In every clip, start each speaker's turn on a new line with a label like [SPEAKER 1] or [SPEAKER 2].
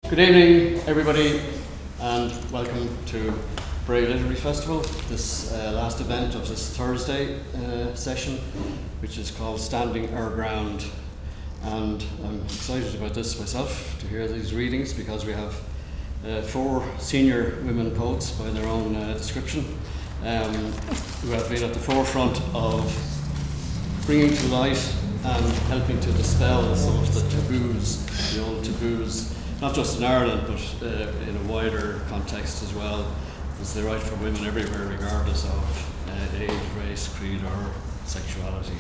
[SPEAKER 1] Good evening, everybody, and welcome to Bray Literary Festival, this last event of this Thursday session, which is called Standing Our Ground. And I'm excited about this myself, to hear these readings, because we have 4 senior women poets by their own description, who have been at the forefront of bringing to light and helping to dispel some of the taboos, the old taboos, not just in Ireland, but in a wider context as well, because they write for women everywhere, regardless of age, race, creed, or sexuality.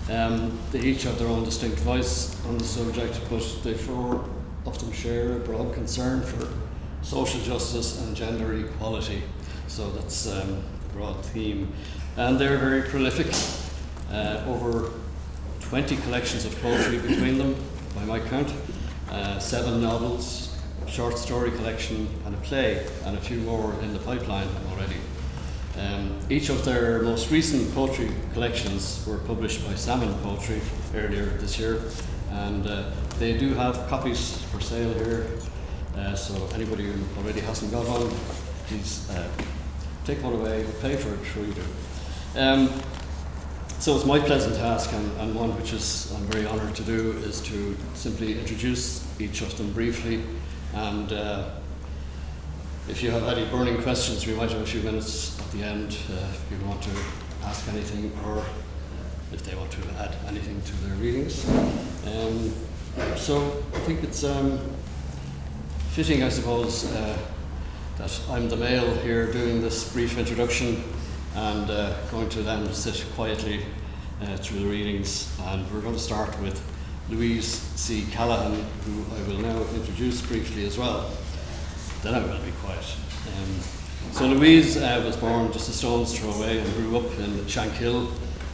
[SPEAKER 1] They each have their own distinct voice on the subject, but they 4 of them share a broad concern for social justice and gender equality. So that's a broad theme. And they're very prolific. Over 20 collections of poetry between them, by my count. 7 novels, a short story collection, and a play, and a few more in the pipeline already. Each of their most recent poetry collections were published by Salmon Poetry earlier this year, and they do have copies for sale here, so anybody who already hasn't got one, please take one away, pay for it, sure you do. So it's my pleasant task, and one which I'm very honoured to do, is to simply introduce each of them briefly, and if you have any burning questions, we might have a few minutes at the end if people want to ask anything, or if they want to add anything to their readings. So I think it's fitting, I suppose, that I'm the male here doing this brief introduction, and going to then sit quietly through the readings. And we're going to start with Louise C. Callaghan, who I will now introduce briefly as well. Then I will be quiet. So Louise was born just a stone's throw away and grew up in Shankill,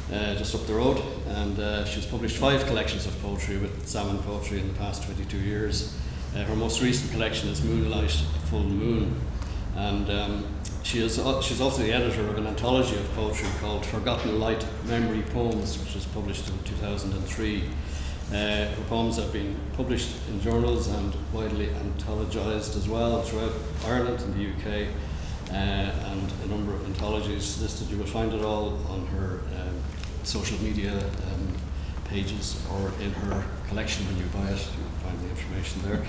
[SPEAKER 1] just up the road. And she's published 5 collections of poetry with Salmon Poetry in the past 22 years. Her most recent collection is Moonlight, Full Moon. And she's also the editor of an anthology of poetry called Forgotten Light Memory Poems, which was published in 2003. Her poems have been published in journals and widely anthologized as well throughout Ireland and the UK, and a number of anthologies listed. You will find it all on her social media pages, or in her collection when you buy it. You'll find the information there.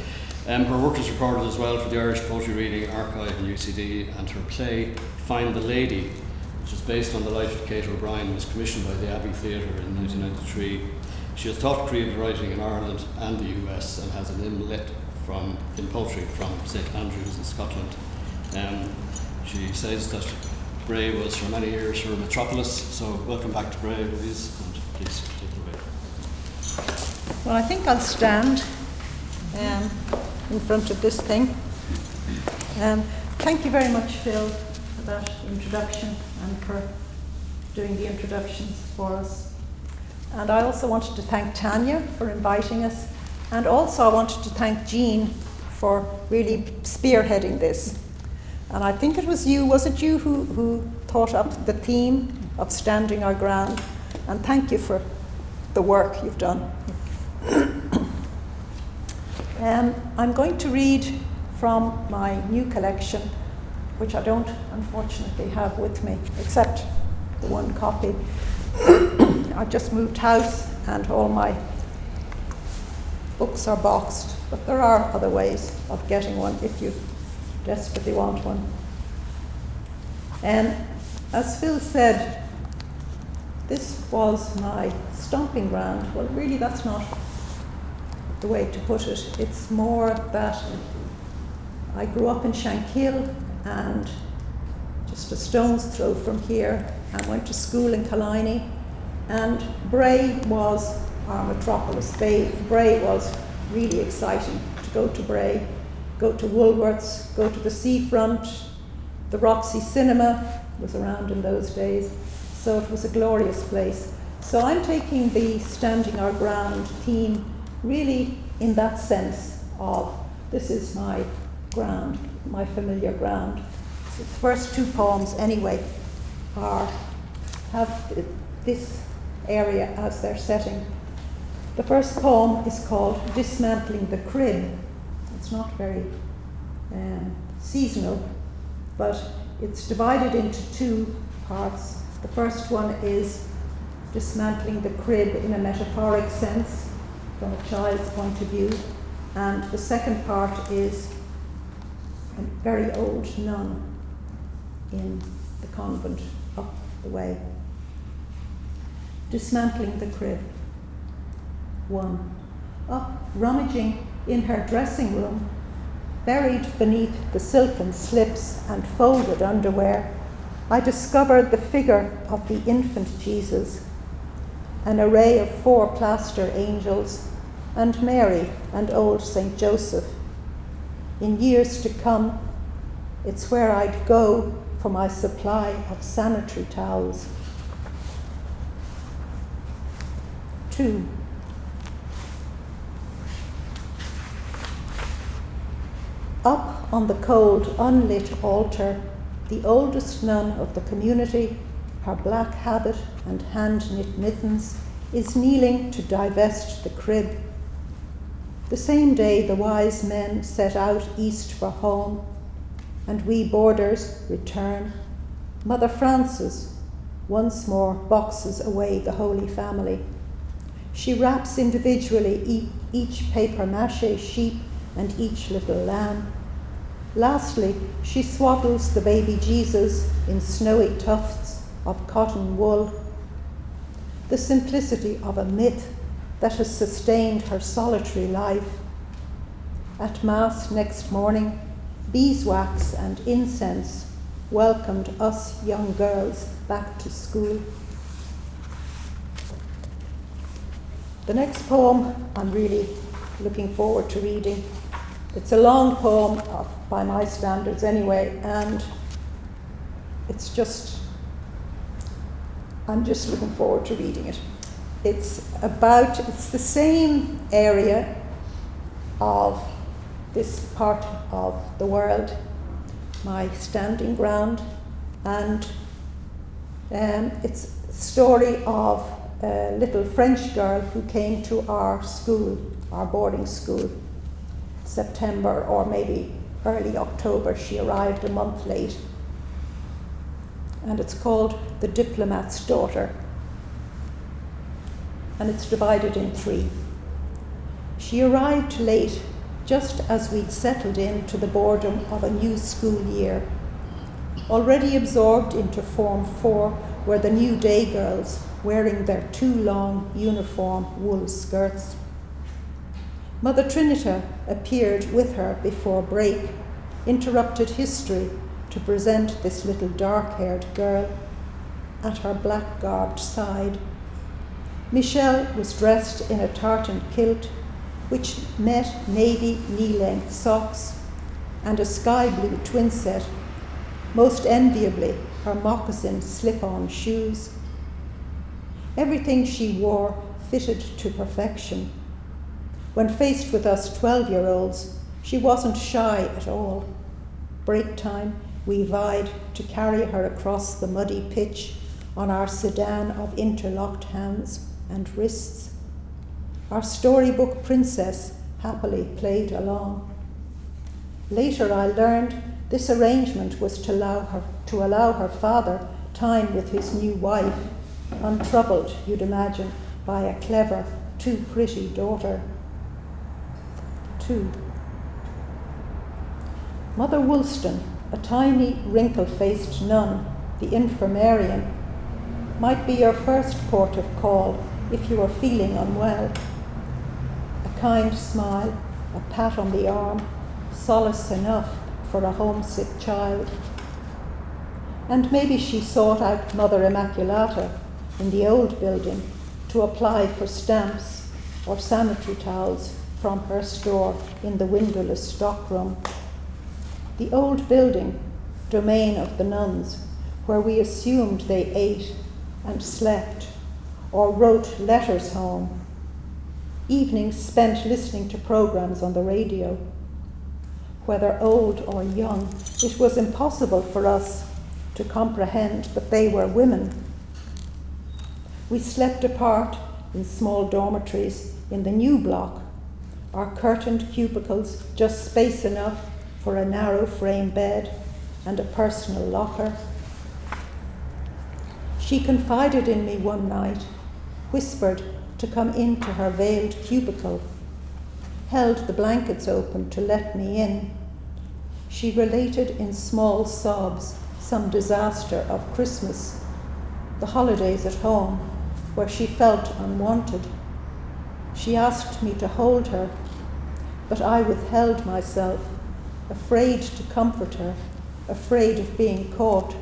[SPEAKER 1] Her work is recorded as well for the Irish Poetry Reading Archive in UCD, and her play, Find the Lady, which is based on the life of Kate O'Brien, was commissioned by the Abbey Theatre in 1993. She has taught creative writing in Ireland and the US, and has an MLit in poetry from St Andrews in Scotland. She says that Bray was for many years her metropolis, so welcome back to Bray, Louise, and please take it away.
[SPEAKER 2] Well, I think I'll stand in front of this thing. Thank you very much, Phil, for that introduction and for doing the introductions for us. And I also wanted to thank Tanya for inviting us, and also I wanted to thank Jean for really spearheading this. And I think it was you who thought up the theme of Standing Our Ground, and thank you for the work you've done. I'm going to read from my new collection, which I don't unfortunately have with me, except the one copy. I just moved house and all my books are boxed, but there are other ways of getting one if you desperately want one. And as Phil said, this was my stomping ground. Well, really, that's not the way to put it. It's more that I grew up in Shankill, and just a stone's throw from here, and went to school in Callaghan. And Bray was our metropolis. Bray was really exciting to go to Bray, go to Woolworths, go to the seafront. The Roxy Cinema was around in those days, so it was a glorious place. So I'm taking the Standing Our Ground theme really in that sense of this is my ground, my familiar ground. So the first 2 poems anyway have this area as their setting. The first poem is called Dismantling the Crib. It's not very seasonal, but it's divided into two parts. The first one is dismantling the crib in a metaphoric sense, from a child's point of view, and the second part is a very old nun in the convent up the way. Dismantling the crib. 1. Up, rummaging in her dressing room, buried beneath the silken slips and folded underwear, I discovered the figure of the infant Jesus, an array of 4 plaster angels, and Mary and old St. Joseph. In years to come, it's where I'd go for my supply of sanitary towels. 2. Up on the cold, unlit altar, the oldest nun of the community, her black habit and hand-knit mittens, is kneeling to divest the crib. The same day the wise men set out east for home, and we boarders return, Mother Frances once more boxes away the Holy Family. She wraps individually each papier-mâché sheep and each little lamb. Lastly, she swaddles the baby Jesus in snowy tufts of cotton wool. The simplicity of a myth that has sustained her solitary life. At Mass next morning, beeswax and incense welcomed us young girls back to school. The next poem I'm really looking forward to reading. It's a long poem by my standards anyway, and I'm just looking forward to reading it. It's the same area of this part of the world, my standing ground, and it's a story of a little French girl who came to our school, our boarding school, September or maybe early October. She arrived a month late. And it's called The Diplomat's Daughter. And it's divided in 3. She arrived late, just as we'd settled into the boredom of a new school year. Already absorbed into Form 4 were the new day girls, wearing their too long uniform wool skirts. Mother Trinita appeared with her before break, interrupted history to present this little dark-haired girl at her black-garbed side. Michelle was dressed in a tartan kilt, which met navy knee-length socks and a sky-blue twin set, most enviably her moccasin slip-on shoes. Everything she wore fitted to perfection. When faced with us 12-year-olds, she wasn't shy at all. Break time, we vied to carry her across the muddy pitch on our sedan of interlocked hands and wrists. Our storybook princess happily played along. Later I learned this arrangement was to allow her father time with his new wife, untroubled, you'd imagine, by a clever, too pretty daughter. 2. Mother Woolston, a tiny, wrinkle-faced nun, the infirmarian, might be your first port of call if you are feeling unwell. A kind smile, a pat on the arm, solace enough for a homesick child. And maybe she sought out Mother Immaculata in the old building to apply for stamps or sanitary towels from her store in the windowless stockroom. The old building, domain of the nuns, where we assumed they ate and slept or wrote letters home. Evenings spent listening to programs on the radio. Whether old or young, it was impossible for us to comprehend that they were women. We slept apart in small dormitories in the new block, our curtained cubicles just space enough for a narrow frame bed and a personal locker. She confided in me one night, whispered to come into her veiled cubicle, held the blankets open to let me in. She related in small sobs some disaster of Christmas, the holidays at home, where she felt unwanted. She asked me to hold her, but I withheld myself, afraid to comfort her, afraid of being caught,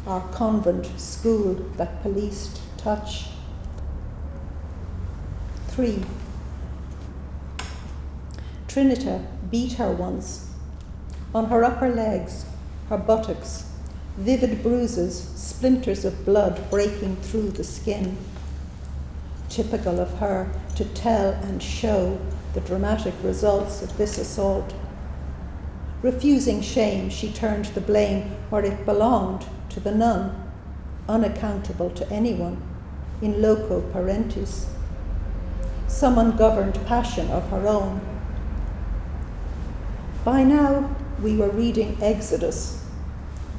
[SPEAKER 2] our convent school that policed touch. 3. Trinita beat her once. On her upper legs, her buttocks, vivid bruises, splinters of blood breaking through the skin. Typical of her to tell and show the dramatic results of this assault. Refusing shame, she turned the blame where it belonged, to the nun, unaccountable to anyone, in loco parentis. Some ungoverned passion of her own. By now, we were reading Exodus,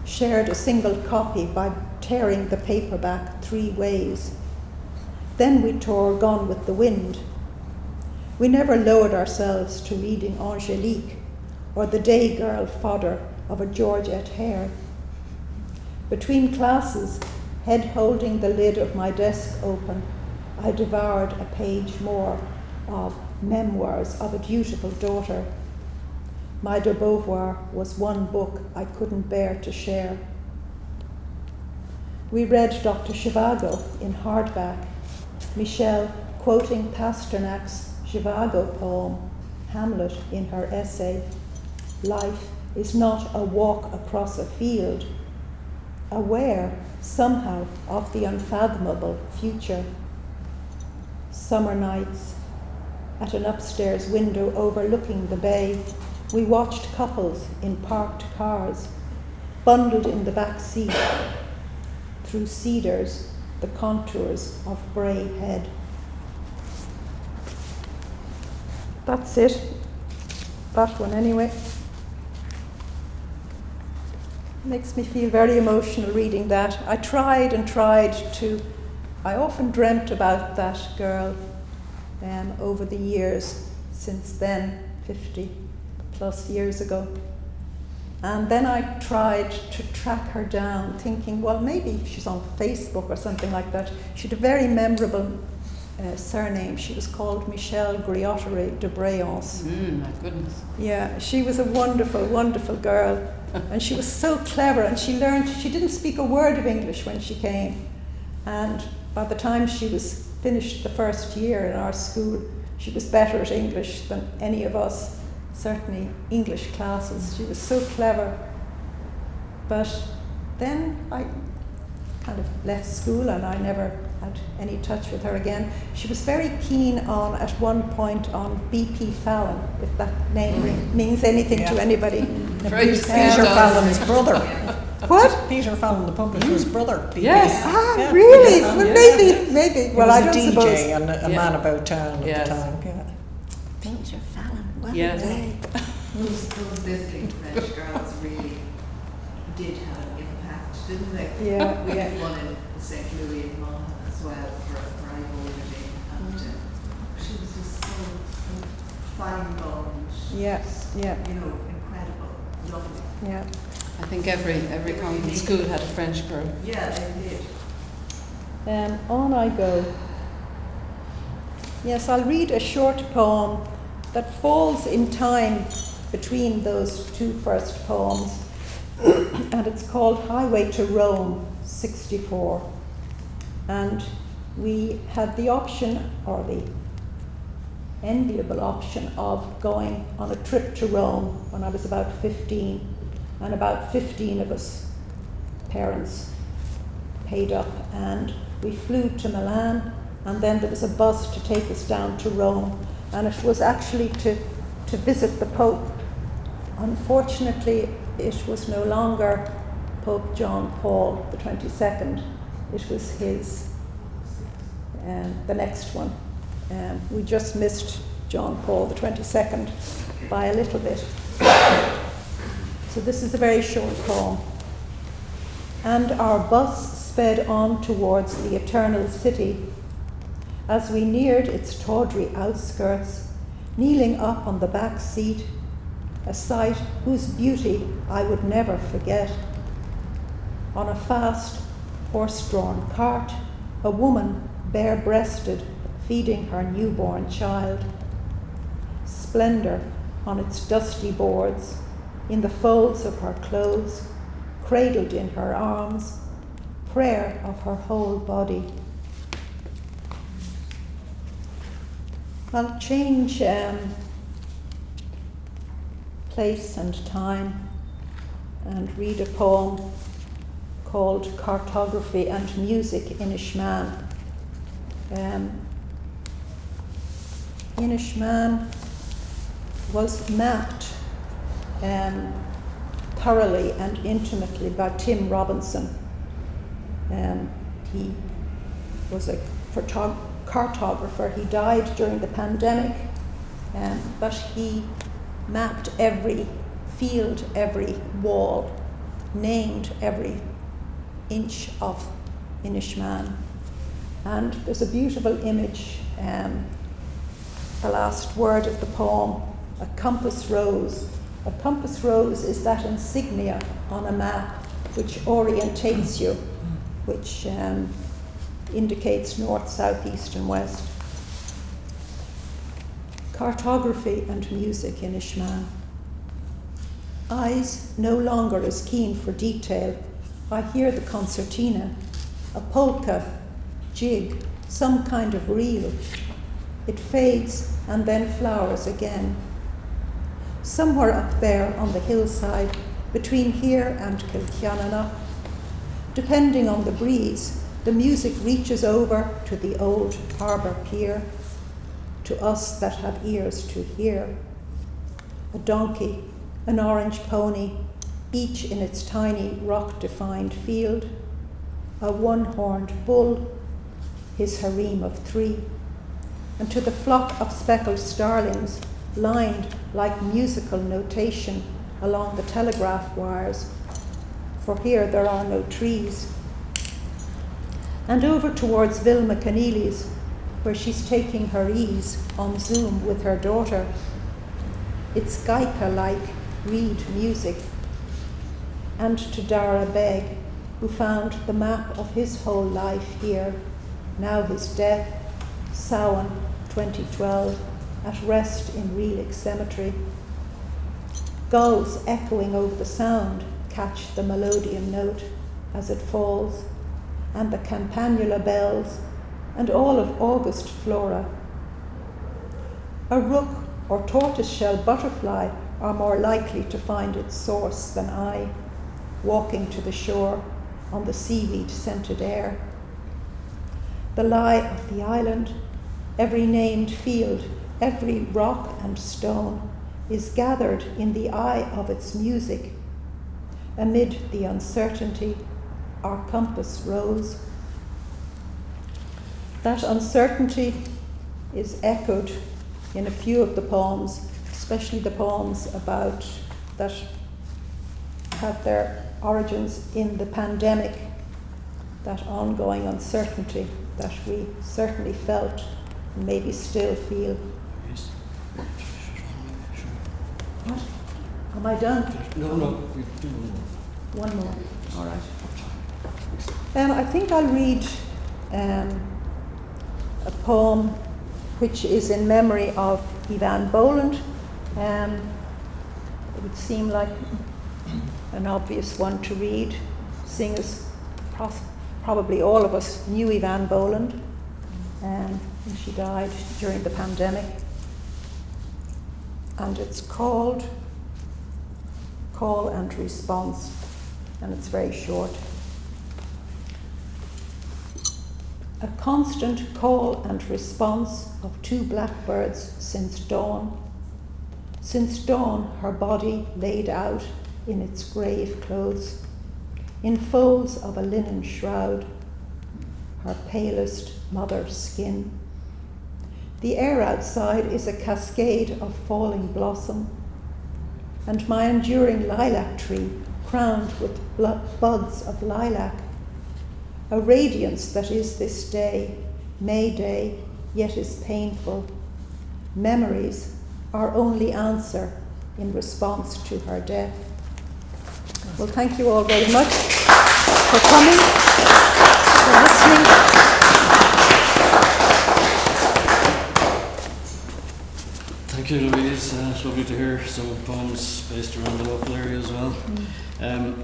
[SPEAKER 2] shared a single copy by tearing the paperback 3 ways. Then we tore Gone with the Wind. We never lowered ourselves to reading Angélique or the day girl fodder of a Georgette Hare. Between classes, head holding the lid of my desk open, I devoured a page more of Memoirs of a Dutiful Daughter. My de Beauvoir was one book I couldn't bear to share. We read Dr. Zhivago in hardback, Michelle quoting Pasternak's Zhivago poem, Hamlet, in her essay, "Life is not a walk across a field," aware somehow of the unfathomable future. Summer nights, at an upstairs window overlooking the bay, we watched couples in parked cars, bundled in the back seat, through cedars, the contours of Bray Head. That's it. That one anyway. Makes me feel very emotional reading that. I tried to, I often dreamt about that girl over the years since then, 50 plus years ago. And then I tried to track her down, thinking, well, maybe she's on Facebook or something like that. She had a very memorable surname. She was called Michelle Griottery de Brayance.
[SPEAKER 3] My goodness.
[SPEAKER 2] Yeah, she was a wonderful, wonderful girl. And she was so clever, and she didn't speak a word of English when she came. And by the time she was finished the first year in our school, she was better at English than any of us, certainly English classes. She was so clever. But then I kind of left school and I never had any touch with her again. She was very keen on, at one point, on B.P. Fallon, if that name means anything to anybody.
[SPEAKER 3] Peter
[SPEAKER 4] Fallon's brother.
[SPEAKER 2] What?
[SPEAKER 4] Peter Fallon, the publisher's brother. B.B.
[SPEAKER 3] Yes.
[SPEAKER 2] Ah, really? Well, maybe. Well, I don't
[SPEAKER 4] He was a
[SPEAKER 2] suppose.
[SPEAKER 4] DJ and a man about town at the time. Yeah.
[SPEAKER 2] Peter Fallon, what a
[SPEAKER 3] Yes.
[SPEAKER 2] day.
[SPEAKER 5] Those visiting French girls really did have an impact, didn't they?
[SPEAKER 2] Yeah,
[SPEAKER 5] We
[SPEAKER 2] yeah.
[SPEAKER 5] had one in St. Louis in Monaghan as well for I voted in, and she was just so fine-boned.
[SPEAKER 2] Yeah, yeah,
[SPEAKER 5] You know, incredible, lovely.
[SPEAKER 2] yeah.
[SPEAKER 3] I think every convent school had a French girl.
[SPEAKER 5] Yeah, they did.
[SPEAKER 2] On I go. Yes, I'll read a short poem that falls in time between those 2 first poems, and it's called Highway to Rome, 64. And we had the option, or the enviable option, of going on a trip to Rome when I was about 15, and about 15 of us, parents, paid up, and we flew to Milan, and then there was a bus to take us down to Rome, and it was actually to visit the Pope. Unfortunately, it was no longer Pope John Paul the 22nd. It was his, the next one. We just missed John Paul XXII by a little bit. So this is a very short poem. And our bus sped on towards the eternal city. As we neared its tawdry outskirts, kneeling up on the back seat, a sight whose beauty I would never forget. On a fast, horse-drawn cart, a woman bare-breasted feeding her newborn child. Splendor on its dusty boards, in the folds of her clothes, cradled in her arms, prayer of her whole body. I'll change place and time and read a poem called Cartography and Music in Ishman. Inishmaan was mapped thoroughly and intimately by Tim Robinson. He was a cartographer. He died during the pandemic, but he mapped every field, every wall, named every inch of Inishmaan. And there's a beautiful image, the last word of the poem, a compass rose. A compass rose is that insignia on a map which orientates you, which indicates north, south, east and west. Cartography and music in Ishman. Eyes no longer as keen for detail, I hear the concertina, a polka, jig, some kind of reel. It fades and then flowers again. Somewhere up there on the hillside, between here and Kilkianana, depending on the breeze, the music reaches over to the old harbour pier, to us that have ears to hear. A donkey, an orange pony, each in its tiny rock-defined field, a one-horned bull, his harem of 3, and to the flock of speckled starlings lined like musical notation along the telegraph wires, for here there are no trees. And over towards Vilma Keneally's, where she's taking her ease on Zoom with her daughter. It's Gaika-like reed music. And to Dara Beg, who found the map of his whole life here, now his death, Samhain 2012, at rest in Relic Cemetery. Gulls echoing over the sound catch the melodeon note as it falls, and the campanula bells, and all of August flora. A rook or tortoiseshell butterfly are more likely to find its source than I, walking to the shore on the seaweed-scented air. The lie of the island, every named field, every rock and stone, is gathered in the eye of its music. Amid the uncertainty, our compass rose. That uncertainty is echoed in a few of the poems, especially the poems about that have their origins in the pandemic, that ongoing uncertainty that we certainly felt and maybe still feel. What? Am I done?
[SPEAKER 1] No, we do one more.
[SPEAKER 2] One more. All right. I think I'll read a poem which is in memory of Ivan Boland. It would seem like an obvious one to read, seeing as probably all of us knew Ivan Boland, and she died during the pandemic. And it's called Call and Response, and it's very short. A constant call and response of 2 blackbirds since dawn. Since dawn, her body laid out in its grave clothes, in folds of a linen shroud, her palest mother skin. The air outside is a cascade of falling blossom, and my enduring lilac tree crowned with buds of lilac, a radiance that is this day, May Day, yet is painful. Memories, our only answer in response to her death. Well, thank you all very much for coming, for listening.
[SPEAKER 1] Thank you, Louise. It's lovely to hear some poems based around the local area as well.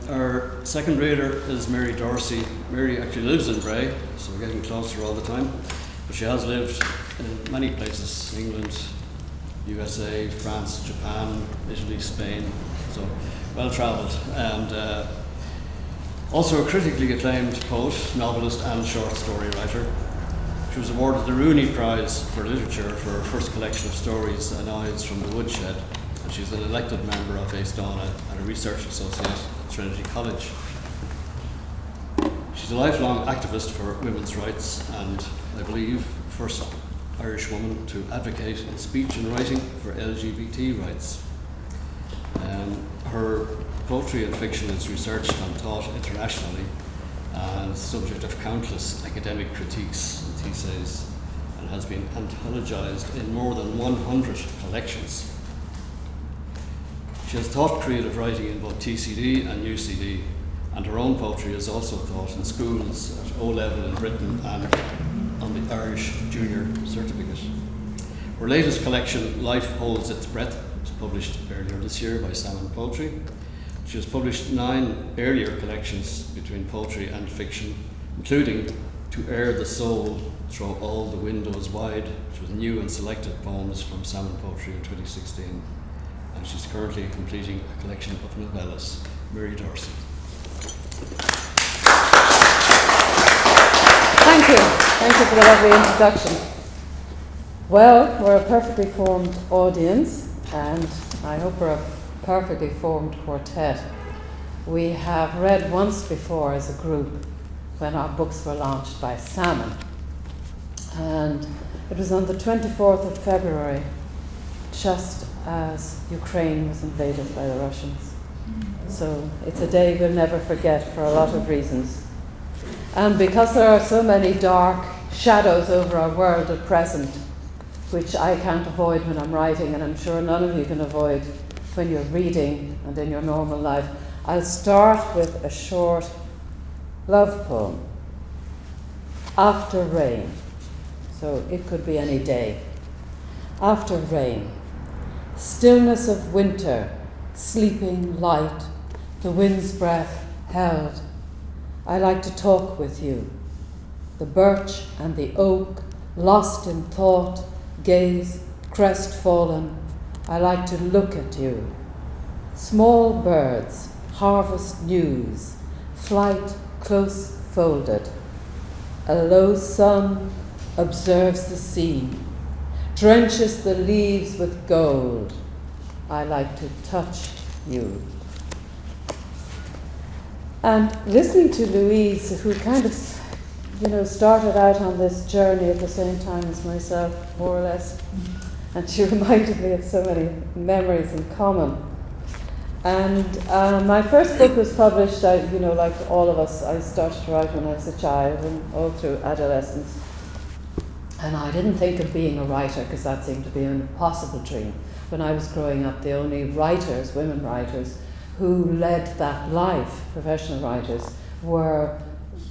[SPEAKER 1] Our second reader is Mary Dorcey. Mary actually lives in Bray, so we're getting closer all the time. But she has lived in many places, England, USA, France, Japan, Italy, Spain, so well travelled. And also a critically acclaimed poet, novelist and short story writer. She was awarded the Rooney Prize for Literature for her first collection of stories, An Eyes from the Woodshed, and she's an elected member of Aosdána and a research associate at Trinity College. She's a lifelong activist for women's rights and, I believe, first Irish woman to advocate in speech and writing for LGBT rights. Her poetry and fiction is researched and taught internationally and subject of countless academic critiques and theses, and has been anthologized in more than 100 collections. She has taught creative writing in both TCD and UCD, and her own poetry is also taught in schools at O-level in Britain and on the Irish Junior Certificate. Her latest collection, Life Holds Its Breath, was published earlier this year by Salmon Poetry. She has published 9 earlier collections between poetry and fiction, including To Air the Soul, Throw All the Windows Wide, which was new and selected poems from Salmon Poetry in 2016. And she's currently completing a collection of novellas. Mary Dorcey.
[SPEAKER 6] Thank you. Thank you for the lovely introduction. Well, we're a perfectly formed audience, and I hope we're a perfectly formed quartet. We have read once before as a group when our books were launched by Salmon, and it was on the 24th of February, just as Ukraine was invaded by the Russians. So it's a day we'll never forget for a lot of reasons. And because there are so many dark shadows over our world at present, which I can't avoid when I'm writing, and I'm sure none of you can avoid when you're reading and in your normal life, I'll start with a short love poem. After rain. So it could be any day. After rain. Stillness of winter, sleeping light, the wind's breath held. I like to talk with you. The birch and the oak, lost in thought, gaze crestfallen. I like to look at you. Small birds, harvest news, flight close folded. A low sun observes the scene, drenches the leaves with gold. I like to touch you. And listening to Louise, who kind of, started out on this journey at the same time as myself, more or less, and she reminded me of so many memories in common. And my first book was published, like all of us, I started to write when I was a child and all through adolescence. And I didn't think of being a writer because that seemed to be an impossible dream. When I was growing up, the only writers, women writers, who led that life, professional writers, were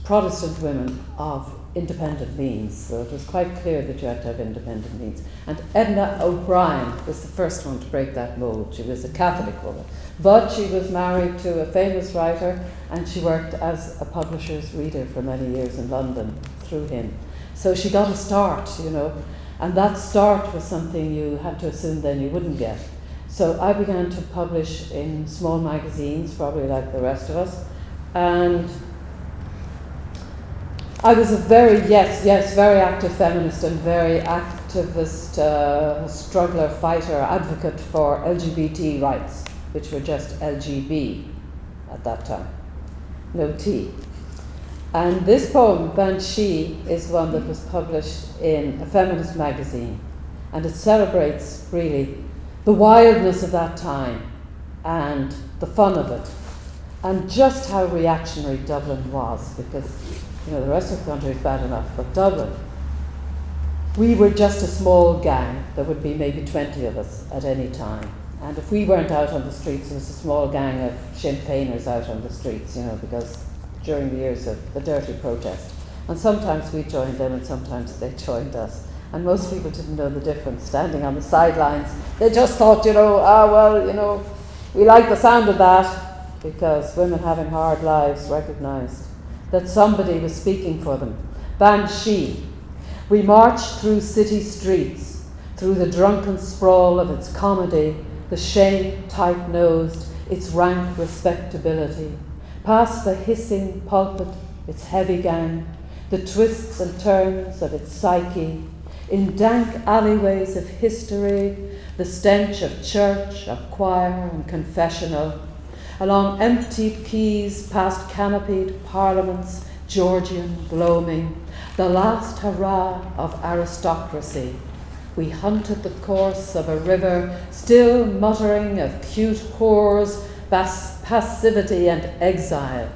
[SPEAKER 6] Protestant women of independent means. So it was quite clear that you had to have independent means. And Edna O'Brien was the first one to break that mold. She was a Catholic woman. But she was married to a famous writer, and she worked as a publisher's reader for many years in London through him. So she got a start, and that start was something you had to assume then you wouldn't get. So I began to publish in small magazines, probably like the rest of us, and I was a very active feminist and very activist struggler, fighter, advocate for LGBT rights, which were just LGB at that time, no T. And this poem, Banshee, is one that was published in a feminist magazine and it celebrates really the wildness of that time and the fun of it, and just how reactionary Dublin was, because the rest of the country is bad enough, but Dublin, we were just a small gang. There would be maybe 20 of us at any time. And if we weren't out on the streets, there was a small gang of Sinn Féiners out on the streets, because during the years of the dirty protest. And sometimes we joined them and sometimes they joined us. And most people didn't know the difference, standing on the sidelines. They just thought, we like the sound of that, because women having hard lives recognised that somebody was speaking for them. Banshee. We marched through city streets, through the drunken sprawl of its comedy, the shame tight-nosed, its rank respectability, past the hissing pulpit, its heavy gang, the twists and turns of its psyche, in dank alleyways of history, the stench of church, of choir and confessional, along emptied quays, past canopied parliaments, Georgian gloaming, the last hurrah of aristocracy. We hunted the course of a river, still muttering of cute whores, passivity and exile,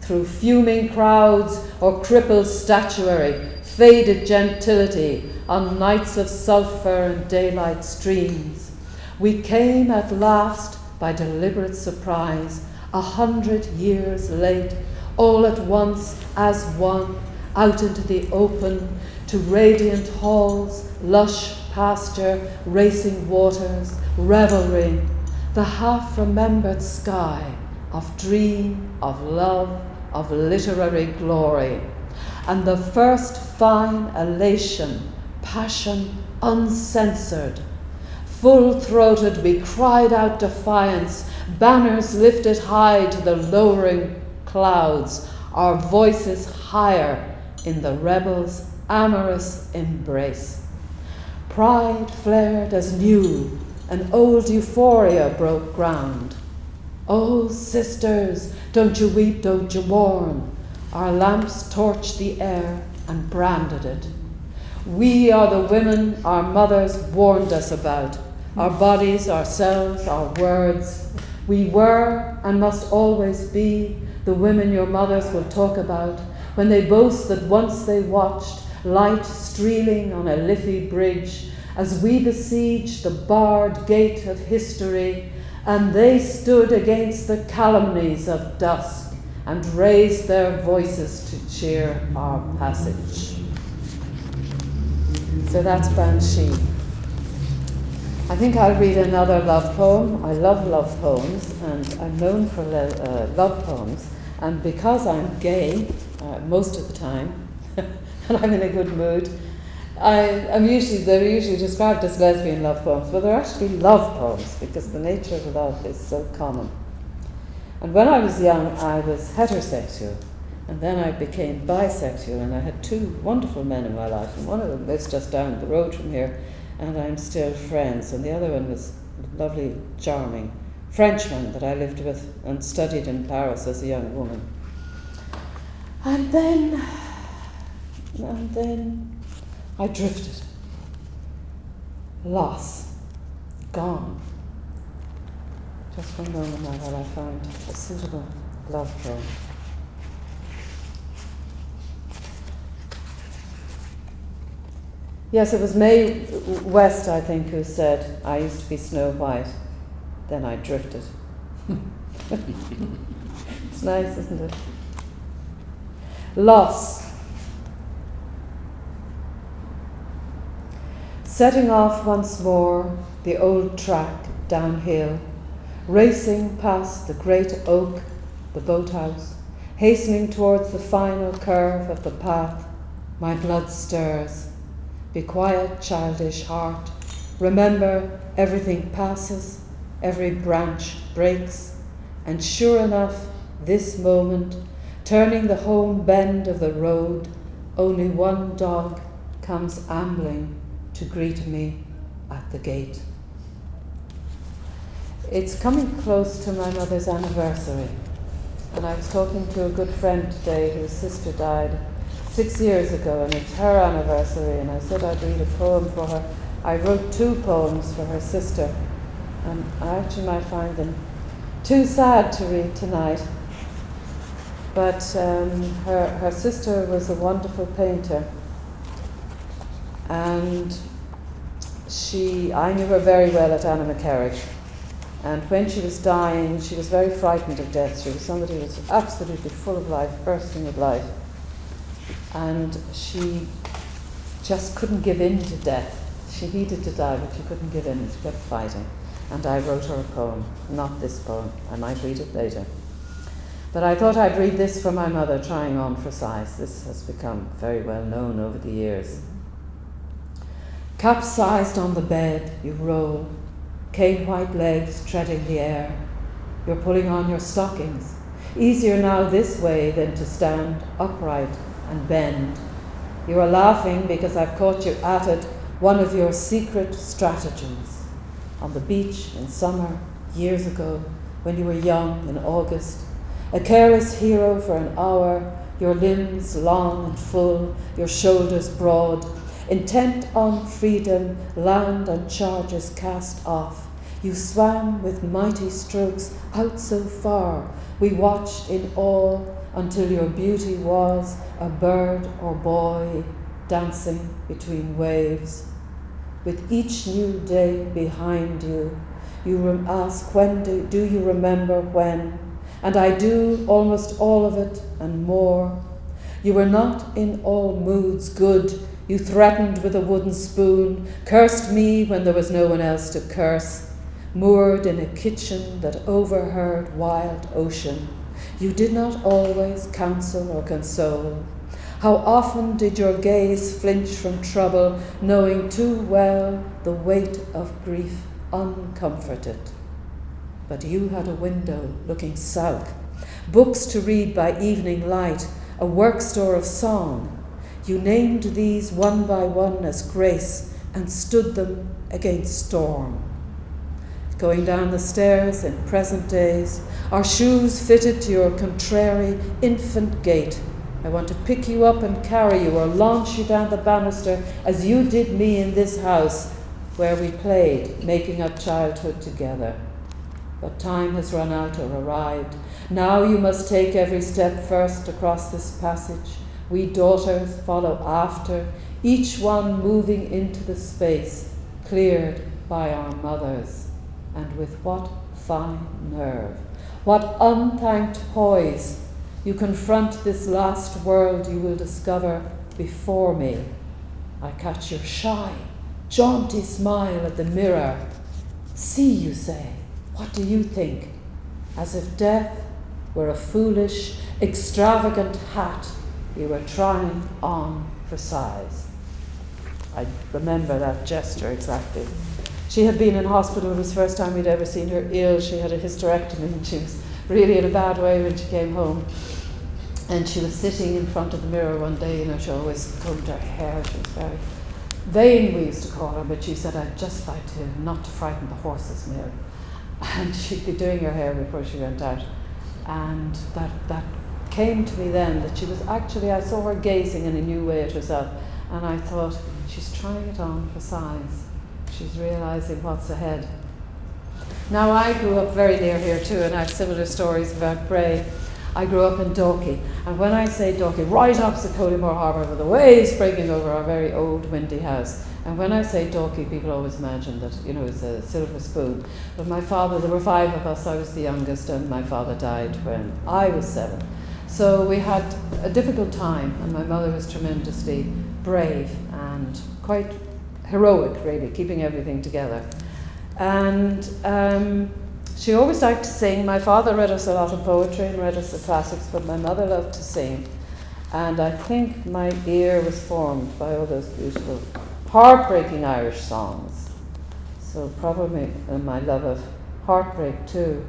[SPEAKER 6] through fuming crowds or crippled statuary, faded gentility on nights of sulphur and daylight streams. We came at last, by deliberate surprise, 100 years late, all at once as one, out into the open, to radiant halls, lush pasture, racing waters, revelry, the half-remembered sky of dream, of love, of literary glory, and the first fine elation, passion uncensored. Full-throated we cried out defiance, banners lifted high to the lowering clouds, our voices higher in the rebels' amorous embrace. Pride flared as new, an old euphoria broke ground. Oh, sisters, don't you weep, don't you mourn. Our lamps torched the air and branded it. We are the women our mothers warned us about, our bodies, ourselves, our words. We were and must always be the women your mothers will talk about when they boast that once they watched light strealing on a Liffey bridge as we besieged the barred gate of history, and they stood against the calumnies of dusk and raised their voices to cheer our passage. So that's Banshee. I think I'll read another love poem. I love love poems, and I'm known for love poems. And because I'm gay most of the time, and I'm in a good mood, they're usually described as lesbian love poems, but they're actually love poems because the nature of love is so common. And when I was young, I was heterosexual, and then I became bisexual, and I had two wonderful men in my life, and one of them lives just down the road from here, and I'm still friends, and the other one was a lovely, charming Frenchman that I lived with and studied in Paris as a young woman. And then I drifted. Loss. Gone. Just one moment now while I find a suitable love poem. Yes, it was Mae West, I think, who said, I used to be Snow White, then I drifted. It's nice, isn't it? Loss. Setting off once more the old track downhill, racing past the great oak, the boathouse, hastening towards the final curve of the path, my blood stirs. Be quiet, childish heart. Remember, everything passes, every branch breaks, and sure enough, this moment, turning the home bend of the road, only one dog comes ambling to greet me at the gate. It's coming close to my mother's anniversary, and I was talking to a good friend today whose sister died 6 years ago, and it's her anniversary, and I said I'd read a poem for her I wrote 2 poems for her sister, and I actually might find them too sad to read tonight. But her sister was a wonderful painter, and I knew her very well at Anna McCarrick. And when she was dying, she was very frightened of death. She was somebody who was absolutely full of life, bursting with life. And she just couldn't give in to death. She needed to die, but she couldn't give in. She kept fighting. And I wrote her a poem, not this poem. I might read it later. But I thought I'd read this for my mother, trying on for size. This has become very well known over the years. Capsized on the bed, you roll, cane white legs treading the air. You're pulling on your stockings. Easier now this way than to stand upright and bend. You are laughing because I've caught you at it, one of your secret stratagems. On the beach in summer, years ago, when you were young in August, a careless hero for an hour, your limbs long and full, your shoulders broad, intent on freedom, land and charges cast off. You swam with mighty strokes out so far, we watched in awe until your beauty was a bird or boy dancing between waves. With each new day behind you, you ask, when do you remember when? And I do almost all of it and more. You were not in all moods good. You threatened with a wooden spoon, cursed me when there was no one else to curse, moored in a kitchen that overheard wild ocean. You did not always counsel or console. How often did your gaze flinch from trouble, knowing too well the weight of grief uncomforted? But you had a window looking south, books to read by evening light, a work store of song. You named these one by one as grace and stood them against storm. Going down the stairs in present days, our shoes fitted to your contrary infant gait. I want to pick you up and carry you or launch you down the banister as you did me in this house where we played, making up childhood together. But time has run out or arrived. Now you must take every step first across this passage. We daughters follow after, each one moving into the space cleared by our mothers. And with what fine nerve, what unthanked poise, you confront this last world you will discover before me. I catch your shy, jaunty smile at the mirror. See, you say, what do you think? As if death were a foolish, extravagant hat you were trying on for size. I remember that gesture exactly. She had been in hospital. It was the first time we'd ever seen her ill. She had a hysterectomy and she was really in a bad way when she came home. And she was sitting in front of the mirror one day, she always combed her hair. She was very vain, we used to call her, but she said, I'd just like to not to frighten the horses, Mary. And she'd be doing her hair before she went out. And that came to me then, that she was actually, I saw her gazing in a new way at herself, and I thought, she's trying it on for size. She's realising what's ahead. Now, I grew up very near here too, and I have similar stories about Bray. I grew up in Dorcey, and when I say Dorcey, right opposite Collymore Harbour, with the waves breaking over our very old windy house. And when I say Dorcey, people always imagine that, it's a silver spoon. But my father, there were 5 of us, I was the youngest, and my father died when I was 7. So we had a difficult time, and my mother was tremendously brave and quite heroic, really, keeping everything together. And she always liked to sing. My father read us a lot of poetry and read us the classics, but my mother loved to sing. And I think my ear was formed by all those beautiful, heartbreaking Irish songs. So probably my love of heartbreak too.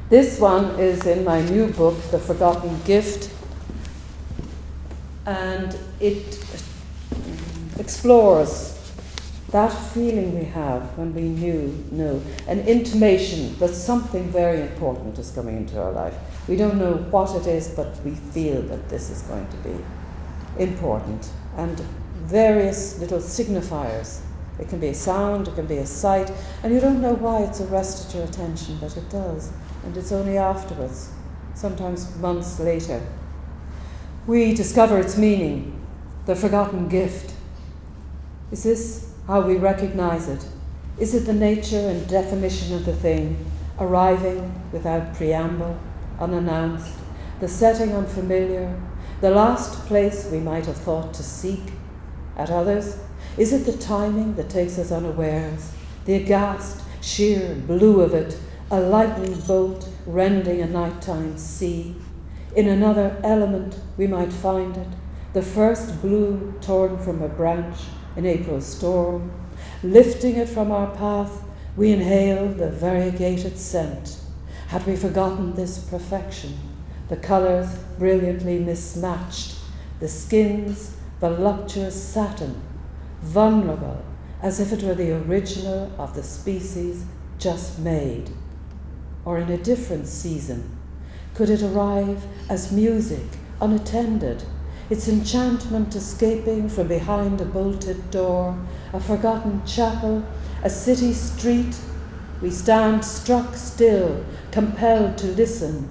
[SPEAKER 6] This one is in my new book, The Forgotten Gift, and it explores that feeling we have when we know, an intimation that something very important is coming into our life. We don't know what it is, but we feel that this is going to be important. And various little signifiers. It can be a sound, it can be a sight, and you don't know why it's arrested your attention, but it does. And it's only afterwards, sometimes months later, we discover its meaning, the forgotten gift. Is this how we recognize it? Is it the nature and definition of the thing, arriving without preamble, unannounced, the setting unfamiliar, the last place we might have thought to seek? At others, is it the timing that takes us unawares, the aghast, sheer blue of it, a lightning bolt rending a nighttime sea? In another element we might find it, the first blue torn from a branch in April's storm. Lifting it from our path, we inhale the variegated scent. Had we forgotten this perfection, the colours brilliantly mismatched, the skins voluptuous satin, vulnerable as if it were the original of the species just made? Or in a different season, could it arrive as music, unattended, its enchantment escaping from behind a bolted door, a forgotten chapel, a city street? We stand struck still, compelled to listen.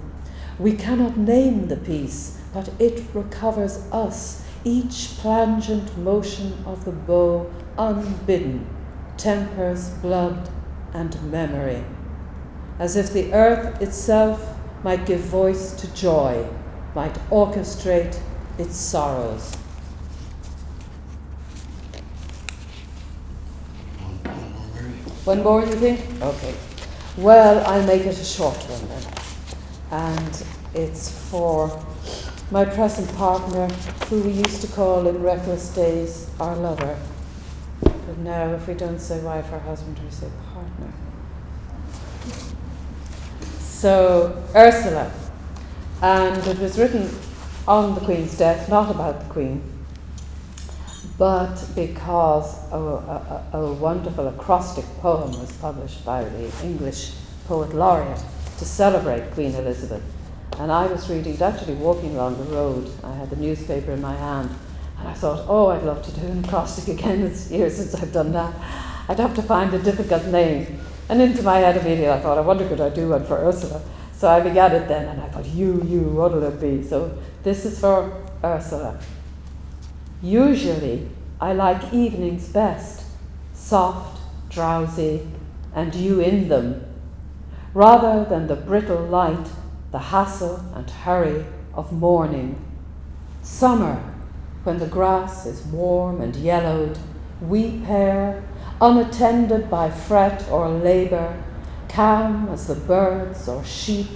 [SPEAKER 6] We cannot name the piece, but it recovers us, each plangent motion of the bow, unbidden, tempers blood and memory, as if the earth itself might give voice to joy, might orchestrate its sorrows. One more, you think? Okay. Well, I'll make it a short one then. And it's for my present partner, who we used to call in reckless days our lover. But now, if we don't say wife or husband, we say partner. So, Ursula. And it was written on the Queen's death, not about the Queen, but because a wonderful acrostic poem was published by the English Poet Laureate to celebrate Queen Elizabeth. And I was reading it, actually walking along the road. I had the newspaper in my hand, and I thought, oh, I'd love to do an acrostic again. It's years since I've done that. I'd have to find a difficult name. And into my head immediately I thought, I wonder could I do one for Ursula? So I began it then, and I thought, what'll it be? So this is for Ursula. Usually, I like evenings best, soft, drowsy, and you in them, rather than the brittle light, the hassle and hurry of morning. Summer, when the grass is warm and yellowed, we pair, unattended by fret or labour, calm as the birds or sheep,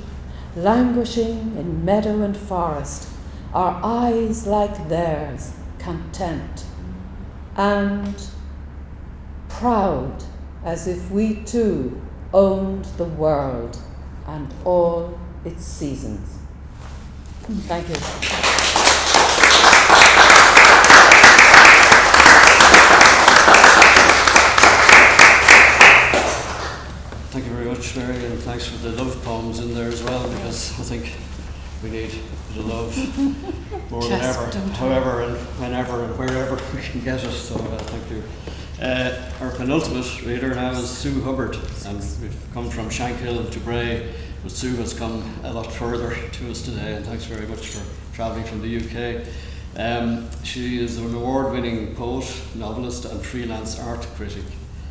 [SPEAKER 6] languishing in meadow and forest, our eyes like theirs, content, and proud as if we too owned the world and all its seasons. Thank you.
[SPEAKER 1] Thank you very much, Mary, and thanks for the love poems in there as well, because I think we need the love more than ever, however and whenever and wherever we can get it, so thank you. Our penultimate reader now is Sue Hubbard, and we've come from Shankill to Bray, but Sue has come a lot further to us today, and thanks very much for travelling from the UK. She is an award-winning poet, novelist and freelance art critic,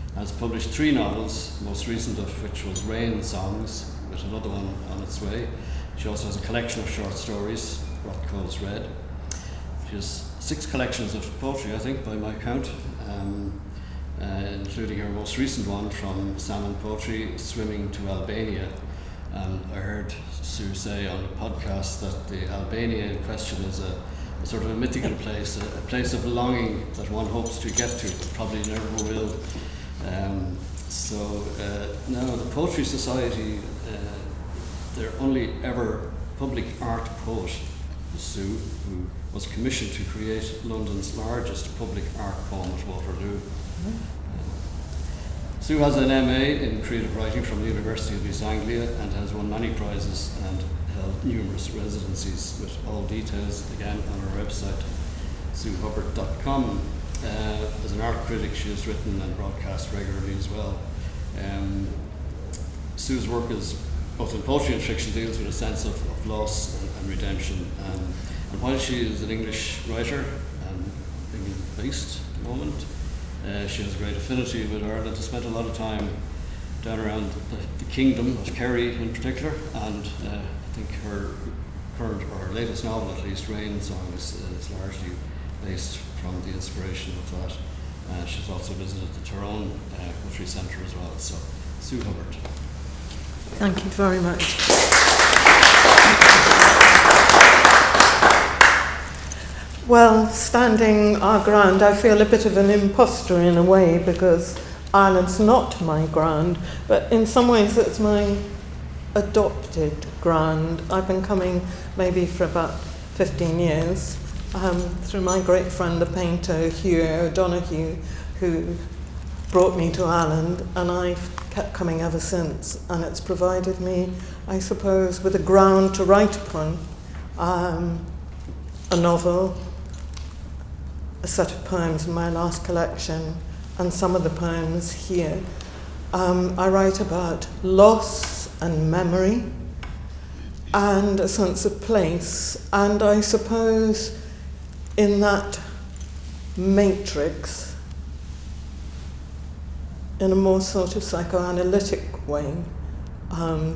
[SPEAKER 1] and has published 3 novels, most recent of which was Rain Songs, with another one on its way. She also has a collection of short stories, What Calls Red. She has 6 collections of poetry, I think, by my count, including her most recent one from Salmon Poetry, Swimming to Albania. And I heard Sue say on a podcast that the Albania in question is a sort of a mythical place, a place of longing that one hopes to get to, but probably never will. Now the Poetry Society, their only ever public art poet is Sue, who was commissioned to create London's largest public art poem at Waterloo. Sue has an MA in creative writing from the University of East Anglia and has won many prizes and held numerous residencies, with all details again on our website, suehubbard.com. As an art critic, she has written and broadcast regularly as well. Sue's work is both in poetry and fiction deals with a sense of loss and redemption. And while she is an English writer, England-based at the moment, she has a great affinity with Ireland. Has spent a lot of time down around the kingdom of Kerry in particular, and I think her current, or her latest novel at least, Rain Song, is largely based from the inspiration of that. She's also visited the Tyrone Poetry Centre as well. So, Sue Hubbard.
[SPEAKER 7] Thank you very much. Well, standing our ground, I feel a bit of an imposter in a way, because Ireland's not my ground, but in some ways it's my adopted ground. I've been coming maybe for about 15 years through my great friend, the painter Hugh O'Donoghue, who brought me to Ireland, and I've kept coming ever since, and it's provided me, I suppose, with a ground to write upon. A novel, a set of poems in my last collection, and some of the poems here. I write about loss and memory and a sense of place, and I suppose in that matrix, in a more sort of psychoanalytic way,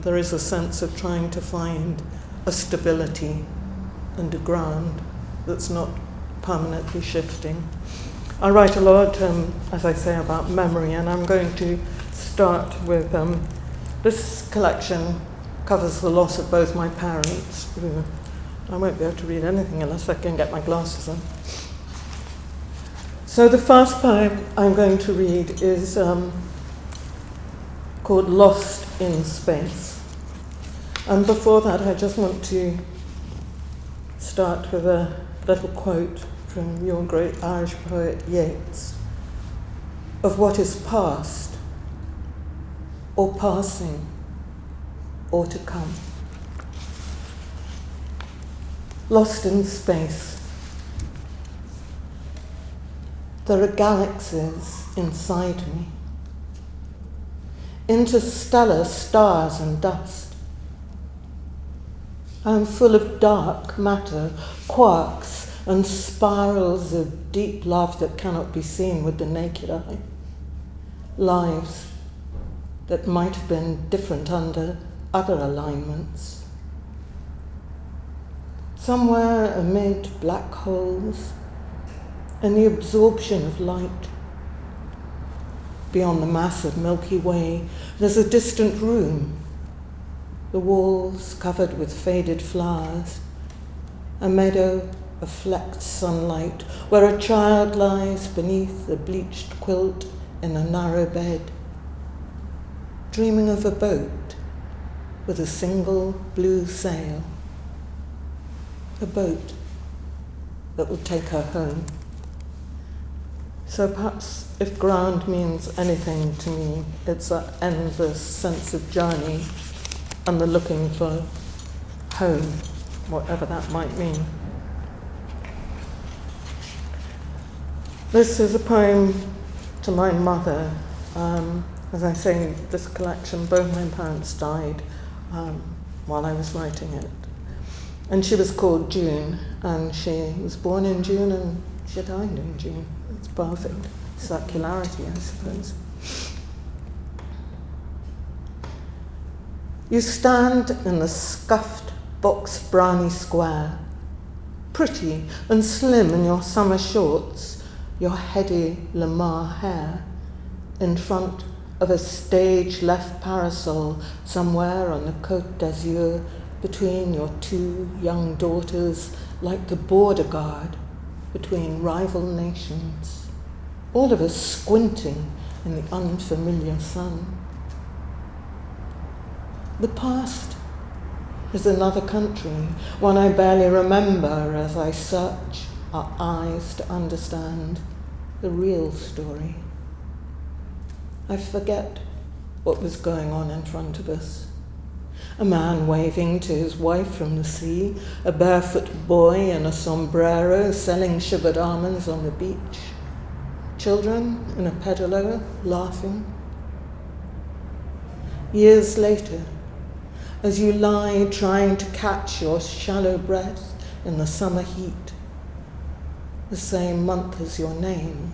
[SPEAKER 7] there is a sense of trying to find a stability and a ground that's not permanently shifting. I write a lot, as I say, about memory, and I'm going to start with this collection covers the loss of both my parents. I won't be able to read anything unless I can get my glasses on. So the first poem I'm going to read is called Lost in Space. And before that, I just want to start with a little quote from your great Irish poet Yeats, of what is past, or passing, or to come. Lost in space. There are galaxies inside me, interstellar stars and dust. I am full of dark matter, quarks, and spirals of deep love that cannot be seen with the naked eye. Lives that might have been different under other alignments. Somewhere amid black holes and the absorption of light, beyond the massive Milky Way, there's a distant room, the walls covered with faded flowers, a meadow of flecked sunlight, where a child lies beneath a bleached quilt in a narrow bed, dreaming of a boat with a single blue sail, a boat that will take her home. So perhaps if ground means anything to me, it's that endless sense of journey and the looking for home, whatever that might mean. This is a poem to my mother. As I say, this collection, both my parents died while I was writing it. And she was called June, and she was born in June and she died in June. It's perfect circularity, I suppose. You stand in the scuffed box brownie square, pretty and slim in your summer shorts, your heady Lamar hair, in front of a stage-left parasol somewhere on the Côte d'Azur, between your two young daughters, like the border guard between rival nations, all of us squinting in the unfamiliar sun. The past is another country, one I barely remember as I search our eyes to understand the real story. I forget what was going on in front of us. A man waving to his wife from the sea, a barefoot boy in a sombrero selling sugared almonds on the beach, children in a pedalo laughing. Years later, as you lie trying to catch your shallow breath in the summer heat, the same month as your name,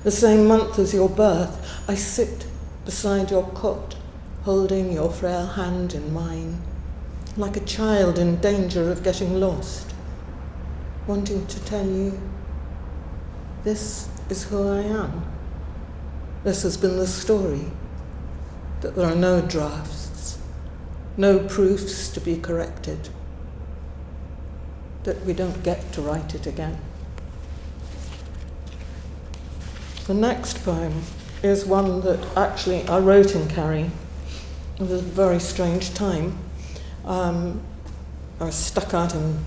[SPEAKER 7] the same month as your birth, I sit beside your cot, holding your frail hand in mine, like a child in danger of getting lost, wanting to tell you, this is who I am. This has been the story, that there are no drafts, no proofs to be corrected, that we don't get to write it again. The next poem is one that actually I wrote in Kerry. It was a very strange time. I was stuck out in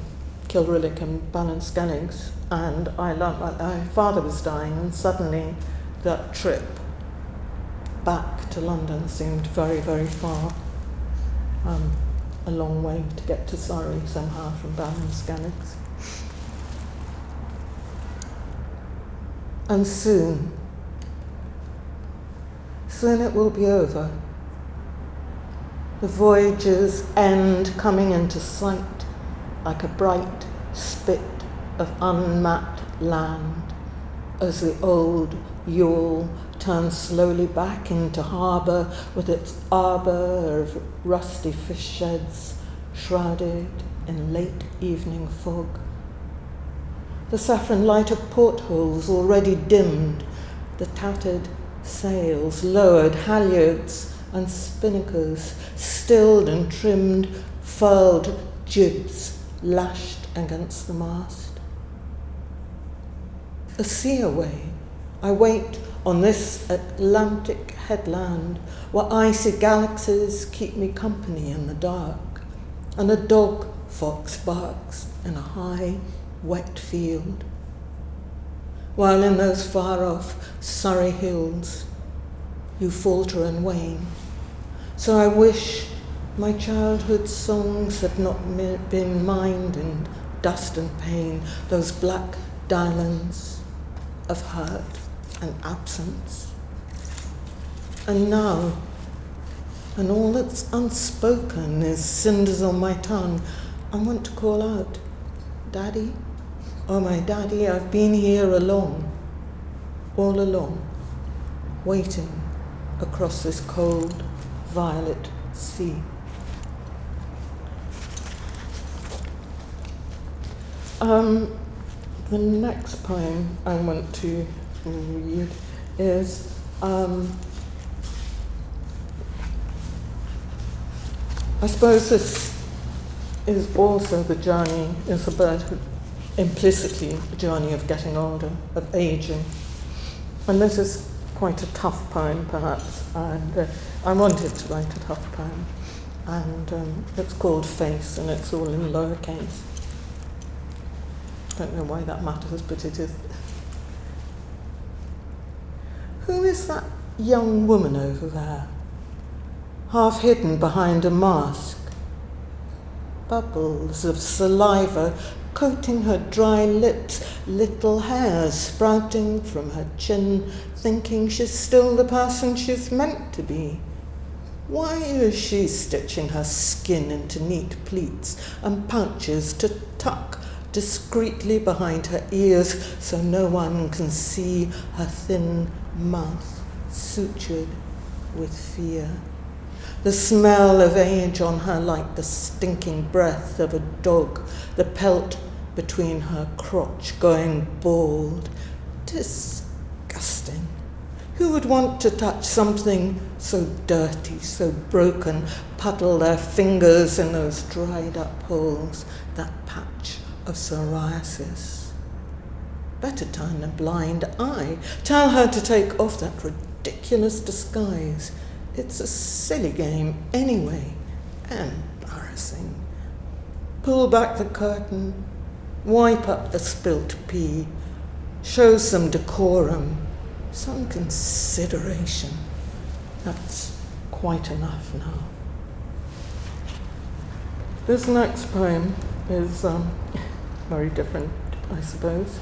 [SPEAKER 7] Kilrillick and Ballinskelligs, and I learnt that my father was dying, and suddenly that trip back to London seemed very, very far. A long way to get to Surrey somehow from Ballinskelligs. And soon it will be over. The voyage's end coming into sight like a bright spit of unmapped land as the old yawl turns slowly back into harbour with its arbour of rusty fish sheds shrouded in late evening fog. The saffron light of portholes already dimmed, the tattered sails lowered, halyards and spinnakers stilled and trimmed, furled jibs lashed against the mast. A sea away, I wait on this Atlantic headland where icy galaxies keep me company in the dark, and a dog fox barks in a high, wet field, while in those far-off Surrey hills you falter and wane. So I wish my childhood songs had not been mined in dust and pain, those black diamonds of hurt and absence. And now, and all that's unspoken is cinders on my tongue, I want to call out, Daddy, oh my daddy, I've been here along, all along, waiting across this cold, violet sea. The next poem I want to read is I suppose this is also the journey, is about implicitly the journey of getting older, of aging. And this is quite a tough poem, perhaps, and I wanted to write a tough poem. And it's called Face, and it's all in lowercase. I don't know why that matters, but it is. Who is that young woman over there, half hidden behind a mask? Bubbles of saliva coating her dry lips, little hairs sprouting from her chin, thinking she's still the person she's meant to be. Why is she stitching her skin into neat pleats and pouches to tuck discreetly behind her ears so no one can see her thin mouth sutured with fear? The smell of age on her like the stinking breath of a dog, the pelt between her crotch going bald. Disgusting. Who would want to touch something so dirty, so broken, puddle their fingers in those dried up holes, that patch of psoriasis? Better turn a blind eye. Tell her to take off that ridiculous disguise. It's a silly game anyway, embarrassing. Pull back the curtain, wipe up the spilt pee, show some decorum, some consideration. That's quite enough now. This next poem is very different, I suppose.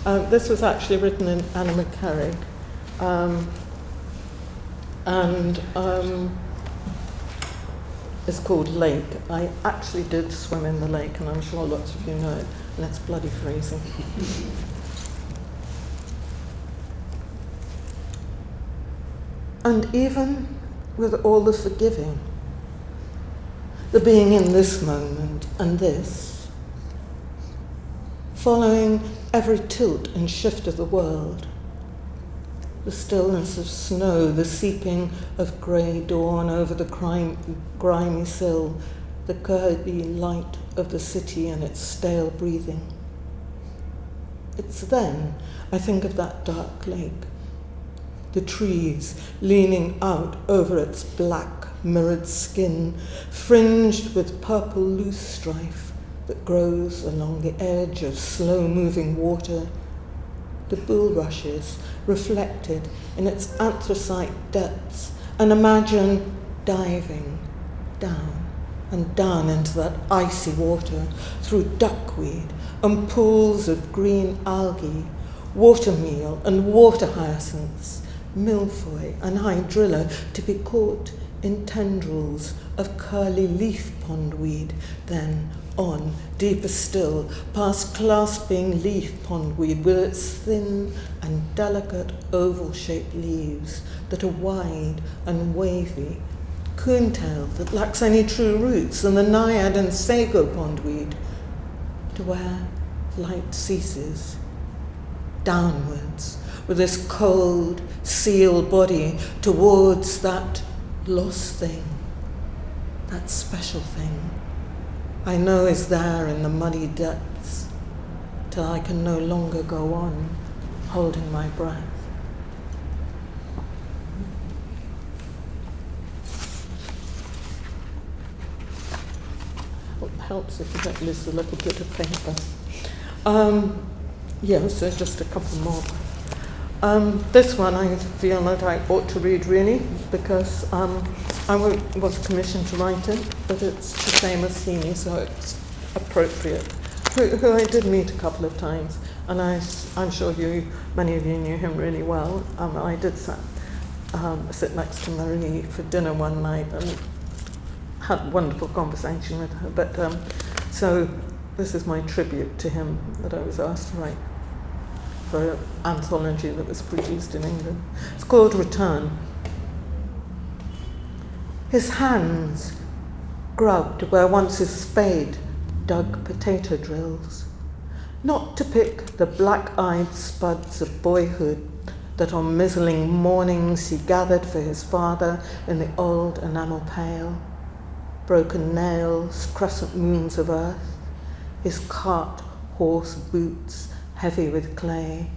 [SPEAKER 7] This was actually written in Anna McCarrick, and it's called Lake. I actually did swim in the lake, and I'm sure lots of you know it, and it's bloody freezing. And even with all the forgiving, the being in this moment and this, following every tilt and shift of the world, the stillness of snow, the seeping of grey dawn over the grimy sill, the curdy light of the city and its stale breathing. It's then I think of that dark lake, the trees leaning out over its black mirrored skin, fringed with purple loosestrife that grows along the edge of slow-moving water, the bulrushes reflected in its anthracite depths, and imagine diving down and down into that icy water through duckweed and pools of green algae, watermeal and water hyacinths, milfoil and hydrilla, to be caught in tendrils of curly leaf pondweed, then on, deeper still, past clasping leaf pondweed with its thin and delicate oval-shaped leaves that are wide and wavy, coontail that lacks any true roots, and the naiad and sago pondweed, to where light ceases, downwards, with this cold, sealed body towards that lost thing, that special thing I know is there in the muddy depths, till I can no longer go on holding my breath. It helps if you don't lose a little bit of paper. So just a couple more. This one I feel that I ought to read really, because I was commissioned to write it, but it's the same as Heaney, so it's appropriate. Who I did meet a couple of times, and I'm sure many of you knew him really well. I did sit next to Marie for dinner one night and had a wonderful conversation with her. But so this is my tribute to him that I was asked to write for an anthology that was produced in England. It's called Return. His hands grubbed where once his spade dug potato drills, not to pick the black-eyed spuds of boyhood that on mizzling mornings he gathered for his father in the old enamel pail, broken nails, crescent moons of earth, his cart horse boots heavy with clay,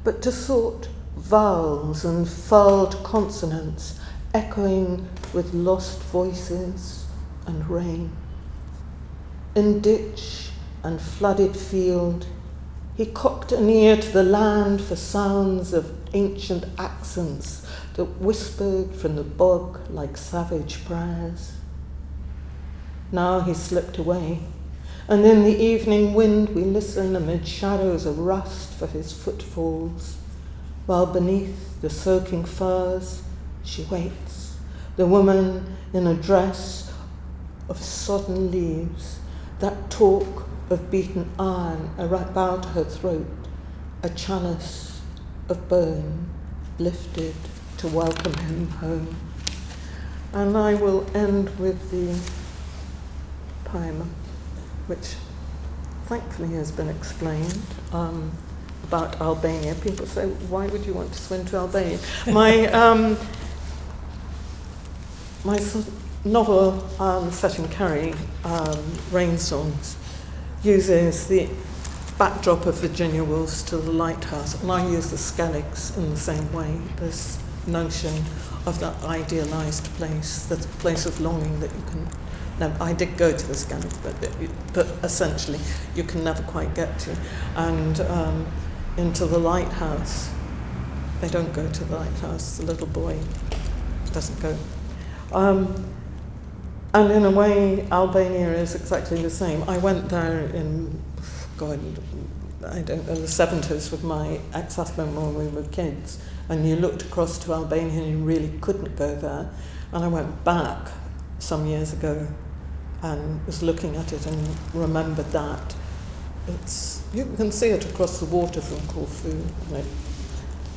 [SPEAKER 7] but to sort vowels and furled consonants echoing with lost voices and rain. In ditch and flooded field, he cocked an ear to the land for sounds of ancient accents that whispered from the bog like savage prayers. Now he slipped away, and in the evening wind we listen amid shadows of rust for his footfalls, while beneath the soaking firs she waits, the woman in a dress of sodden leaves, that talk of beaten iron about her throat, a chalice of bone lifted to welcome him home. And I will end with the poem, which thankfully has been explained, about Albania. People say, why would you want to swim to Albania? My novel set in Kerry, Rain Songs, uses the backdrop of Virginia Woolf's To the Lighthouse, and I use the Skelligs in the same way, this notion of that idealised place, the place of longing that you can never, I did go to the Skellig, but essentially you can never quite get to. And into the lighthouse, they don't go to the lighthouse, the little boy doesn't go. And in a way, Albania is exactly the same. I went there in, God, I don't know, the 70s with my ex-husband when we were kids, and you looked across to Albania and you really couldn't go there. And I went back some years ago and was looking at it and remembered that. You can see it across the water from Corfu.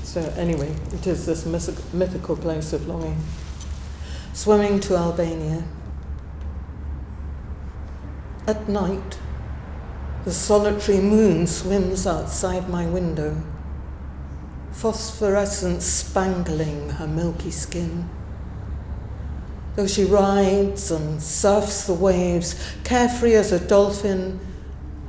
[SPEAKER 7] So anyway, it is this mythical place of longing. Swimming to Albania. At night, the solitary moon swims outside my window, phosphorescence spangling her milky skin. Though she rides and surfs the waves, carefree as a dolphin,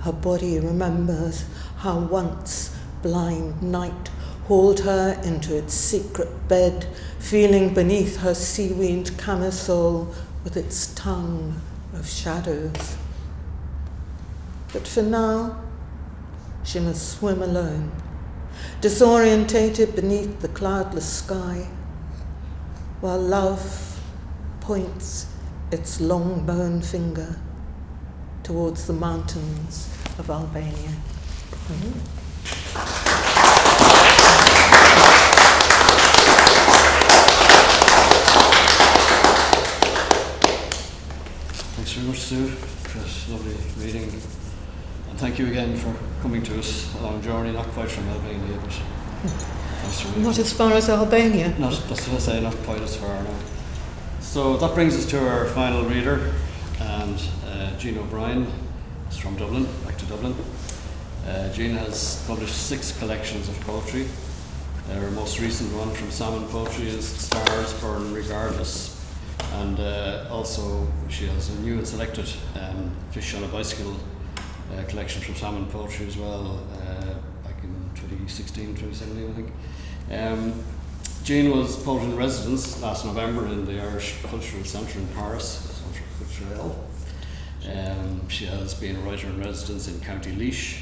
[SPEAKER 7] her body remembers how once blind night hauled her into its secret bed, feeling beneath her seaweed camisole with its tongue of shadows. But for now, she must swim alone, disorientated beneath the cloudless sky, while love points its long bone finger towards the mountains of Albania.
[SPEAKER 1] Thanks very much, Sue, for this lovely reading. And thank you again for coming to us a long journey, not quite from Albania, but thanks for reading.
[SPEAKER 7] Not as far as Albania.
[SPEAKER 1] That's what I say, not quite as far now. So that brings us to our final reader, and Jean O'Brien is from Dublin, back to Dublin. Jean has published 6 collections of poetry. Her most recent one from Salmon Poetry is Stars Burn Regardless. And also she has a new and selected Fish on a Bicycle collection from Salmon Poetry as well, back in 2016, 2017 I think. Jean was poet in residence last November in the Irish Cultural Centre in Paris, Centre Culturel. She has been a writer in residence in County Laois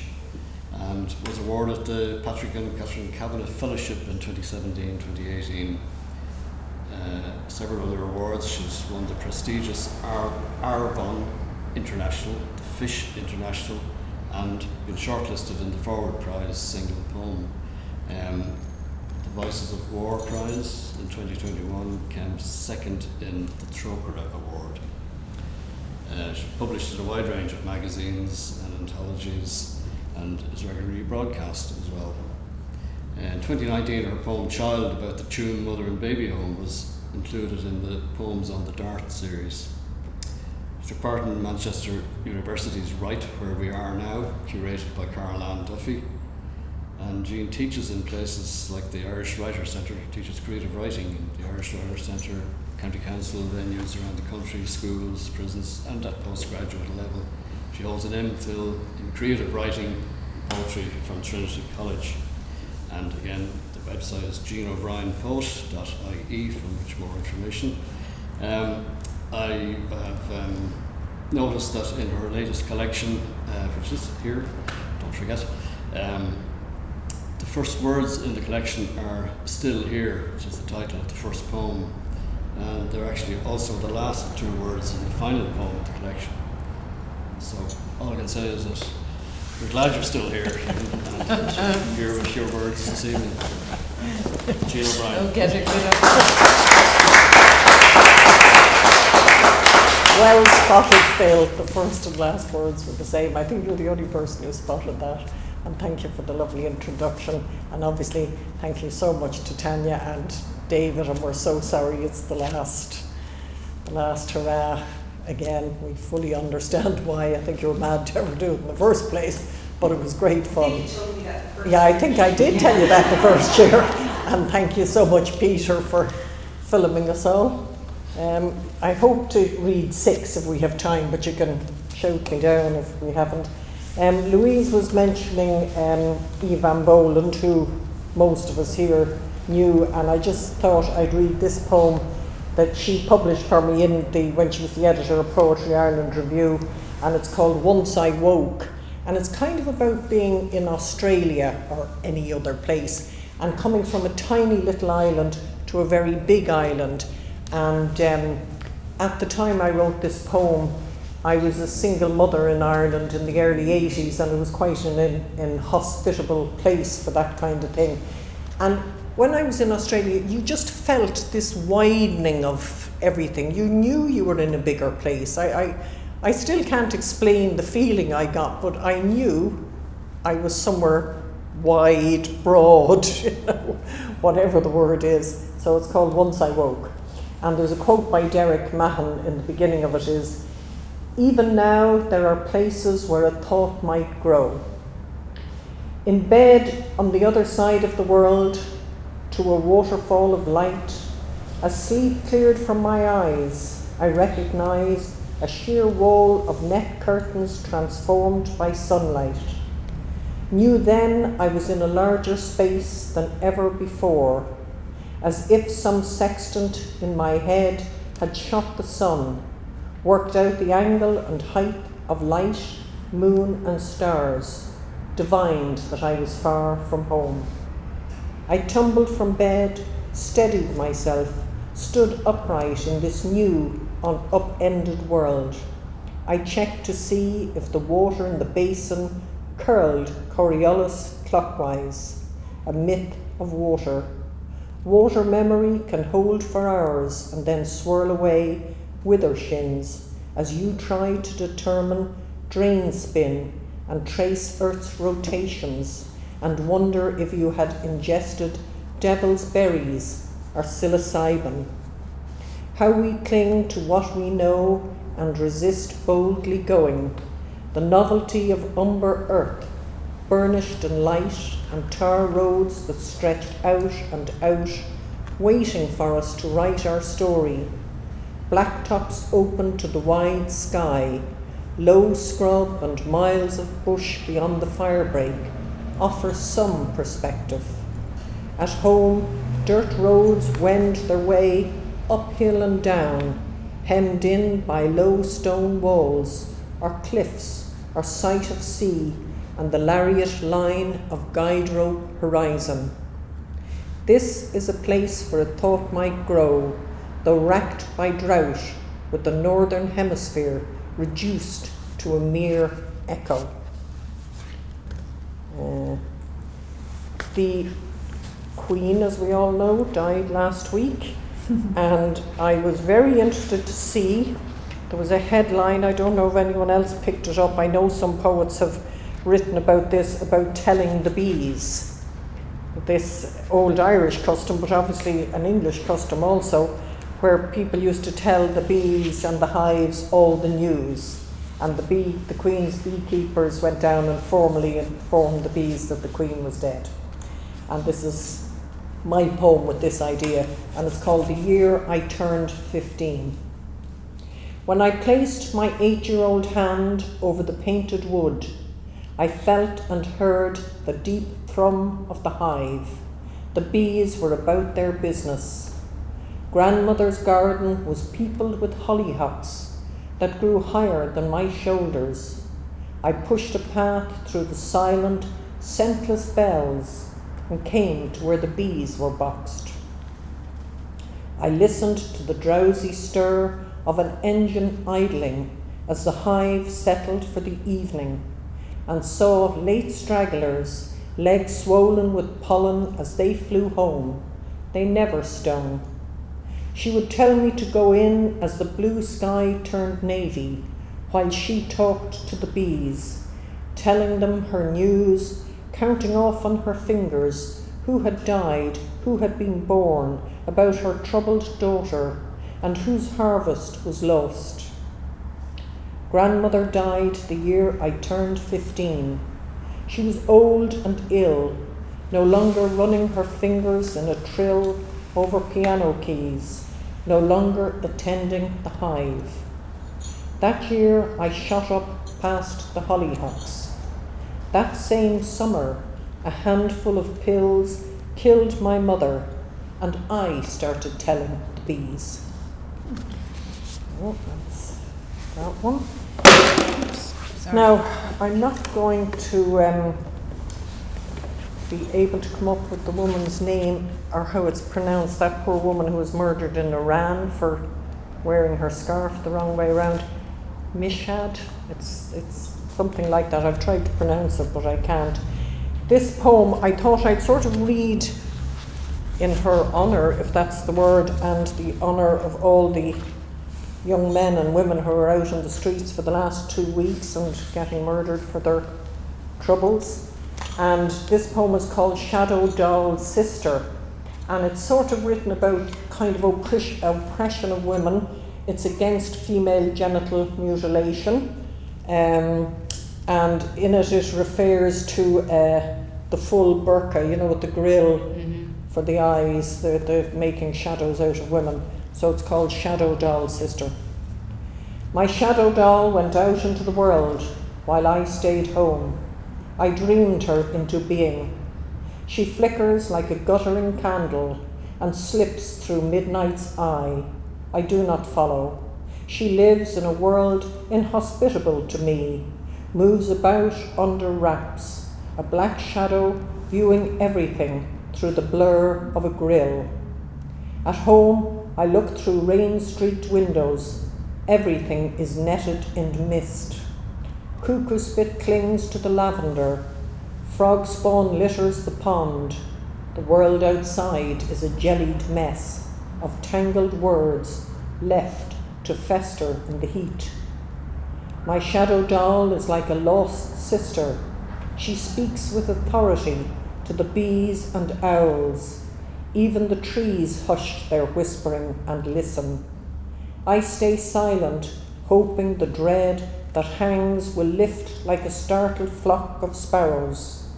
[SPEAKER 1] and was awarded the Patrick and Catherine Kavanagh Fellowship in 2017-2018. Several other awards. She's won the prestigious Arbonne International, the Fish International, and been shortlisted in the Forward Prize single poem. The Voices of War Prize in 2021 came second in the Trócaire Award. She published in a wide range of magazines and anthologies and is regularly broadcast as well. In 2019, her poem Child, about the Tuam Mother and Baby Home, was included in the Poems on the Dart series. She took part in Manchester University's Write Where We Are Now, curated by Callaghan Duffy. And Jean teaches in places like the Irish Writers' Centre, teaches creative writing in the Irish Writers' Centre, County Council venues around the country, schools, prisons, and at postgraduate level. She holds an MPhil in creative writing poetry from Trinity College. And again, the website is jeanobrien.poet.ie from which more information. I have noticed that in her latest collection, which is here, don't forget, the first words in the collection are Still Here, which is the title of the first poem. And they're actually also the last 2 words in the final poem of the collection. So all I can say is that we're glad you're still here and here with your words this evening. Jean O'Brien.
[SPEAKER 3] Oh, get it good up.
[SPEAKER 4] Well spotted, Phil. The first and last words were the same. I think you're the only person who spotted that. And thank you for the lovely introduction. And obviously, thank you so much to Tanya and David. And we're so sorry it's the last hurrah. Again, we fully understand why. I think you were mad to ever do it in the first place, but it was great fun. Yeah, I think I did tell you that the first year. And thank you so much, Peter, for filming us all. I hope to read 6 if we have time, but you can shout me down if we haven't. Louise was mentioning Evan Boland, who most of us here knew, and I just thought I'd read this poem that she published for me when she was the editor of Poetry Ireland Review, and it's called Once I Woke. And it's kind of about being in Australia or any other place and coming from a tiny little island to a very big island. And at the time I wrote this poem, I was a single mother in Ireland in the early 80s, and it was quite an inhospitable place for that kind of thing. And when I was in Australia, you just felt this widening of everything. You knew you were in a bigger place. I still can't explain the feeling I got, but I knew I was somewhere wide, broad, whatever the word is. So it's called Once I Woke. And there's a quote by Derek Mahon in the beginning of it is, "Even now there are places where a thought might grow." In bed on the other side of the world, to a waterfall of light, as sleep cleared from my eyes, I recognised a sheer wall of net curtains transformed by sunlight. Knew then I was in a larger space than ever before, as if some sextant in my head had shot the sun, worked out the angle and height of light, moon and stars, divined that I was far from home. I tumbled from bed, steadied myself, stood upright in this new, upended world. I checked to see if the water in the basin curled Coriolis clockwise, a myth of water. Water memory can hold for hours and then swirl away wither shins as you try to determine drain spin and trace Earth's rotations and wonder if you had ingested devil's berries or psilocybin. How we cling to what we know and resist boldly going, the novelty of umber earth, burnished and light, and tar roads that stretched out and out, waiting for us to write our story. Blacktops open to the wide sky, low scrub and miles of bush beyond the firebreak offer some perspective. At home, dirt roads wend their way uphill and down, hemmed in by low stone walls, or cliffs, or sight of sea, and the lariat line of guide rope horizon. This is a place where a thought might grow, though racked by drought, with the northern hemisphere reduced to a mere echo. The Queen, as we all know, died last week, and I was very interested to see, there was a headline, I don't know if anyone else picked it up, I know some poets have written about this, about telling the bees. This old Irish custom, but obviously an English custom also, where people used to tell the bees and the hives all the news. And the Queen's beekeepers went down and formally informed the bees that the Queen was dead. And this is my poem with this idea, and it's called The Year I Turned 15. When I placed my 8-year-old hand over the painted wood, I felt and heard the deep thrum of the hive. The bees were about their business. Grandmother's garden was peopled with hollyhocks that grew higher than my shoulders. I pushed a path through the silent, scentless bells and came to where the bees were boxed. I listened to the drowsy stir of an engine idling as the hive settled for the evening, and saw late stragglers, legs swollen with pollen as they flew home. They never stung. She would tell me to go in as the blue sky turned navy, while she talked to the bees, telling them her news, counting off on her fingers who had died, who had been born, about her troubled daughter, and whose harvest was lost. Grandmother died the year I turned 15. She was old and ill, no longer running her fingers in a trill over piano keys, no longer attending the hive. That year I shot up past the hollyhocks. That same summer, a handful of pills killed my mother, and I started telling the bees. Oh, that's that one.
[SPEAKER 3] Sorry.
[SPEAKER 4] Now, I'm not going to be able to come up with the woman's name or how it's pronounced, that poor woman who was murdered in Iran for wearing her scarf the wrong way around. Mishad, it's something like that. I've tried to pronounce it, but I can't. This poem, I thought I'd sort of read in her honour, if that's the word, and the honour of all the young men and women who are out on the streets for the last 2 weeks and getting murdered for their troubles. And this poem is called Shadow Doll's Sister, and it's sort of written about kind of oppression of women. It's against female genital mutilation, and in it refers to the full burqa, you know, with the grill for the eyes, the making shadows out of women. So it's called Shadow Doll's Sister. My shadow doll went out into the world while I stayed home. I dreamed her into being. She flickers like a guttering candle and slips through midnight's eye. I do not follow. She lives in a world inhospitable to me, moves about under wraps, a black shadow viewing everything through the blur of a grill. At home, I look through rain-streaked windows. Everything is netted in mist. Cuckoo spit clings to the lavender. Frog spawn litters the pond. The world outside is a jellied mess of tangled words left to fester in the heat. My shadow doll is like a lost sister. She speaks with authority to the bees and owls. Even the trees hush their whispering and listen. I stay silent, hoping the dread that hangs will lift like a startled flock of sparrows.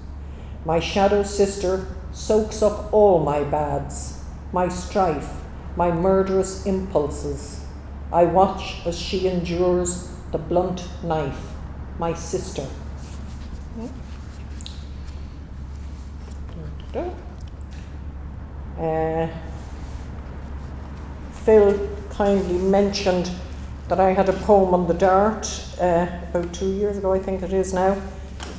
[SPEAKER 4] My shadow sister soaks up all my bads, my strife, my murderous impulses. I watch as she endures the blunt knife, my sister. Phil kindly mentioned that I had a poem on the Dart about 2 years ago, I think it is now.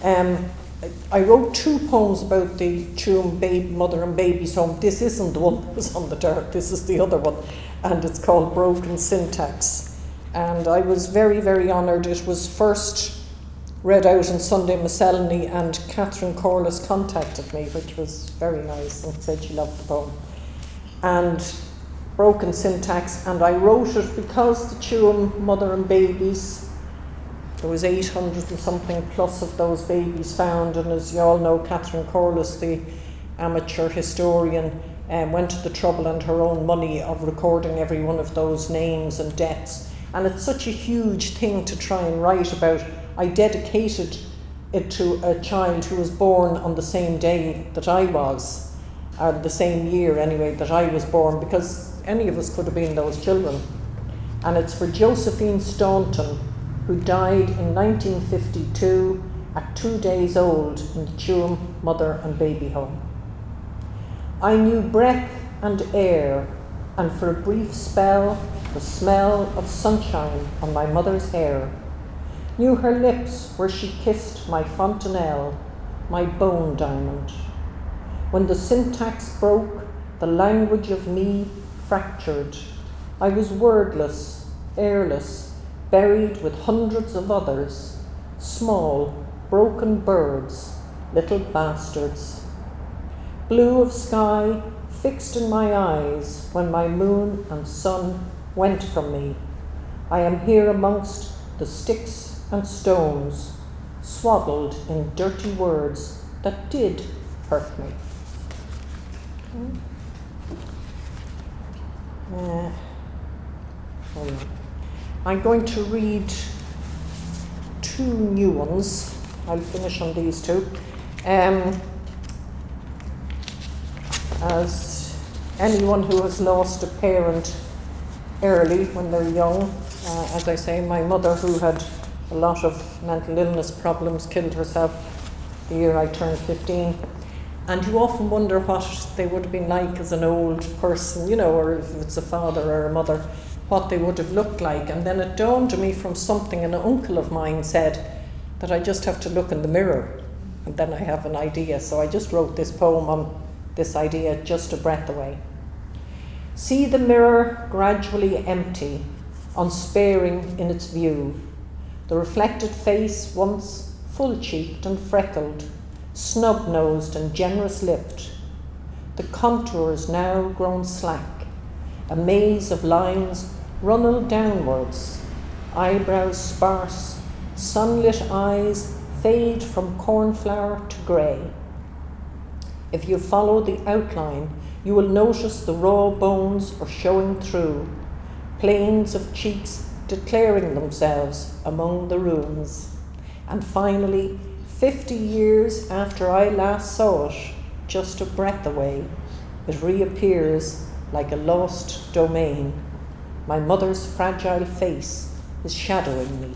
[SPEAKER 4] I wrote 2 poems about the Tuam Mother and Babies Home. This isn't the one that was on the Dart, this is the other one, and it's called Broken Syntax. And I was very, very honoured. It was first read out on Sunday Miscellany, and Catherine Corliss contacted me, which was very nice, and said she loved the poem. And Broken Syntax, and I wrote it because the Tuam Mother and Babies, there was 800 and something plus of those babies found, and as you all know, Catherine Corliss, the amateur historian, went to the trouble and her own money of recording every one of those names and deaths. And it's such a huge thing to try and write about. I dedicated it to a child who was born on the same day that I was, or the same year anyway that I was born, because any of us could have been those children. And it's for Josephine Staunton, who died in 1952 at 2 days old in the Tuam Mother and Baby Home. I knew breath and air, and for a brief spell, the smell of sunshine on my mother's hair. Knew her lips where she kissed my fontanelle, my bone diamond. When the syntax broke, the language of me fractured. I was wordless, airless, buried with hundreds of others, small, broken birds, little bastards. Blue of sky fixed in my eyes when my moon and sun went from me. I am here amongst the sticks and stones, swaddled in dirty words that did hurt me. I'm going to read 2 new ones. I'll finish on these 2. As anyone who has lost a parent early when they're young, as I say, my mother, who had a lot of mental illness problems, killed herself the year I turned 15. And you often wonder what they would have been like as an old person, you know, or if it's a father or a mother, what they would have looked like. And then it dawned on me from something an uncle of mine said, that I just have to look in the mirror and then I have an idea. So I just wrote this poem on this idea, just a breath away. See the mirror gradually empty, unsparing in its view. The reflected face once full-cheeked and freckled, snub-nosed and generous-lipped. the contours now grown slack, a maze of lines runnel downwards, eyebrows sparse, sunlit eyes fade from cornflower to grey. If you follow the outline, you will notice the raw bones are showing through, planes of cheeks declaring themselves among the ruins. And finally, 50 years after I last saw it, just a breath away, it reappears like a lost domain. My mother's fragile face is shadowing me.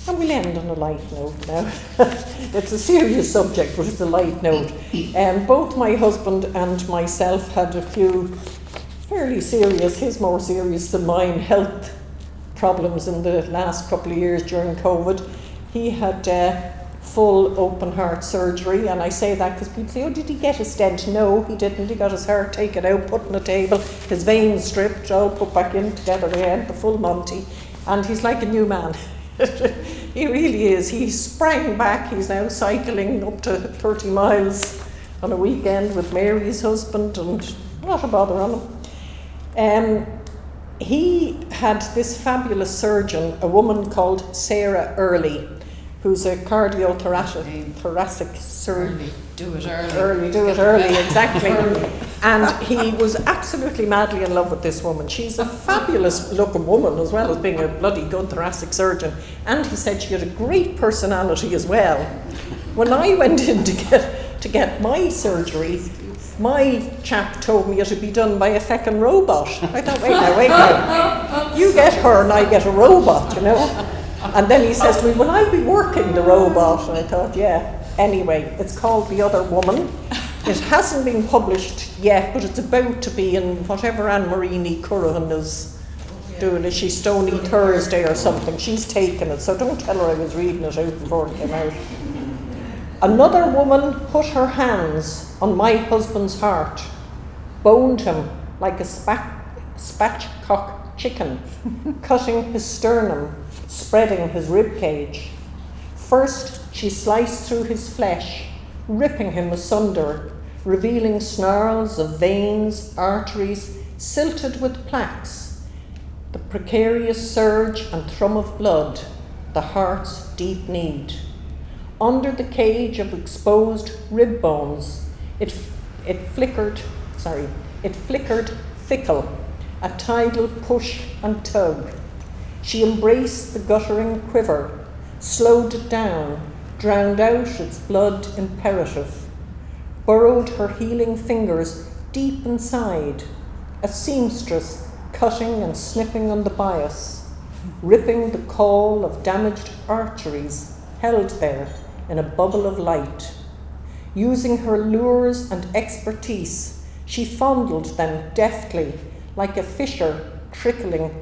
[SPEAKER 4] And we'll end on a light note now. It's a serious subject, but it's a light note. Both my husband and myself had a few fairly serious, his more serious than mine, health problems in the last couple of years during COVID. He had full open heart surgery, and I say that because people say, oh, did he get a stent? No, he didn't. He got his heart taken out, put on a table, his veins stripped, all put back in together again, the full Monty, and he's like a new man. He really is. He sprang back. He's now cycling up to 30 miles on a weekend with Mary's husband, and not a bother on him. He had this fabulous surgeon, a woman called Sarah Early, who's a cardiothoracic surgeon.
[SPEAKER 3] Do it early.
[SPEAKER 4] Early, do it early, exactly. And he was absolutely madly in love with this woman. She's a fabulous looking woman as well as being a bloody good thoracic surgeon. And he said she had a great personality as well. When I went in to get my surgery, my chap told me it would be done by a feckin' robot. I thought, wait now. You get her and I get a robot, you know. And then he says to me, will I be working the robot? And I thought, yeah. Anyway, it's called The Other Woman. It hasn't been published yet, but it's about to be in whatever Anne-Marie Callaghan is doing. Is she Stony Thursday or something? She's taken it, so don't tell her I was reading it out before it came out. Another woman put her hands on my husband's heart, boned him like a spatchcock chicken, cutting his sternum, spreading his rib cage. First, she sliced through his flesh, ripping him asunder, revealing snarls of veins, arteries, silted with plaques, the precarious surge and thrum of blood, the heart's deep need. Under the cage of exposed rib bones, it flickered fickle, a tidal push and tug. She embraced the guttering quiver, slowed it down, drowned out its blood imperative, burrowed her healing fingers deep inside, a seamstress cutting and snipping on the bias, ripping the caul of damaged arteries held there in a bubble of light. Using her lures and expertise, she fondled them deftly like a fisher tickling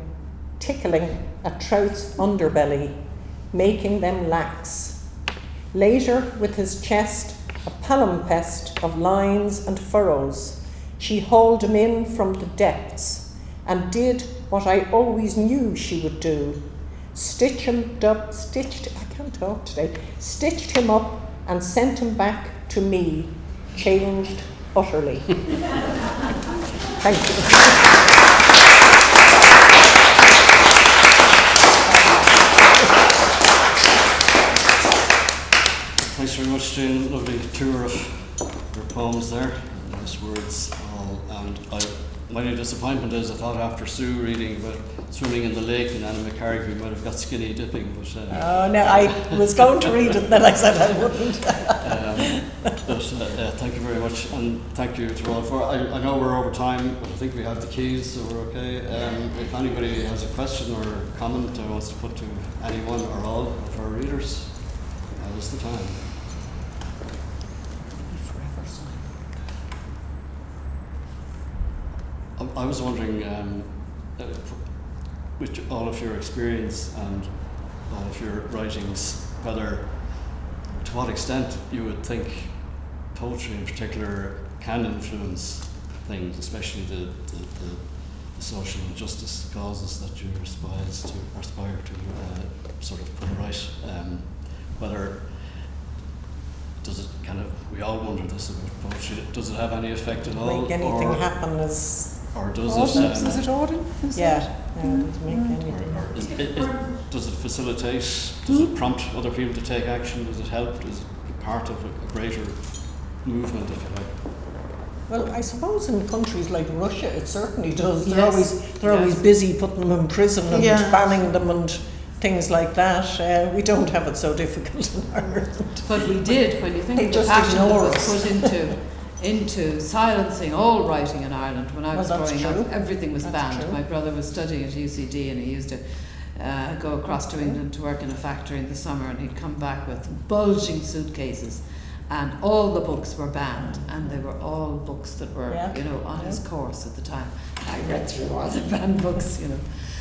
[SPEAKER 4] a trout's underbelly, making them lax. Later, with his chest a palimpsest of lines and furrows, she hauled him in from the depths and did what I always knew she would do. Stitched him up and sent him back to me, changed utterly. Thank you.
[SPEAKER 1] Thanks very much, Jane. Lovely tour of your poems there. Nice words all. And my only disappointment is I thought after Sue reading about swimming in the lake in Anna McCarrick we might have got skinny dipping. But,
[SPEAKER 4] no, I was going to read it and then I said I wouldn't.
[SPEAKER 1] Thank you very much, and thank you to all for. I know we're over time, but I think we have the keys, so we're okay. If anybody has a question or comment or wants to put to anyone or all of our readers, now is the time. I was wondering, with all of your experience and all of your writings, to what extent you would think poetry in particular can influence things, especially the social justice causes that you aspire to sort of put right. Whether does it kind of, we all wonder this about poetry, does it have any effect at all?
[SPEAKER 4] Make anything happen is,
[SPEAKER 1] Or does
[SPEAKER 3] Ordnance,
[SPEAKER 1] it,
[SPEAKER 3] is it Ordon?
[SPEAKER 4] yeah, it doesn't make anything.
[SPEAKER 1] does it facilitate, does it prompt other people to take action, does it help, is it part of a greater movement, if you like?
[SPEAKER 4] Well, I suppose in countries like Russia, it certainly does. They're
[SPEAKER 3] Yes.
[SPEAKER 4] always busy putting them in prison and
[SPEAKER 7] Yeah.
[SPEAKER 4] banning them and things like that. We don't have it so difficult in Ireland.
[SPEAKER 3] But we did, when you think
[SPEAKER 4] They
[SPEAKER 3] of the
[SPEAKER 4] just
[SPEAKER 3] passion that
[SPEAKER 4] ignore
[SPEAKER 3] was
[SPEAKER 4] us.
[SPEAKER 3] put into silencing all writing in Ireland when I
[SPEAKER 4] Well,
[SPEAKER 3] was
[SPEAKER 4] that's
[SPEAKER 3] growing
[SPEAKER 4] true.
[SPEAKER 3] up, everything was
[SPEAKER 4] That's
[SPEAKER 3] banned.
[SPEAKER 4] true.
[SPEAKER 3] My brother was studying at UCD and he used to go across to England to work in a factory in the summer, and he'd come back with bulging suitcases and all the books were banned, and they were all books that were,
[SPEAKER 4] Yeah.
[SPEAKER 3] on his
[SPEAKER 4] Yeah.
[SPEAKER 3] course at the time. I read through all the banned books.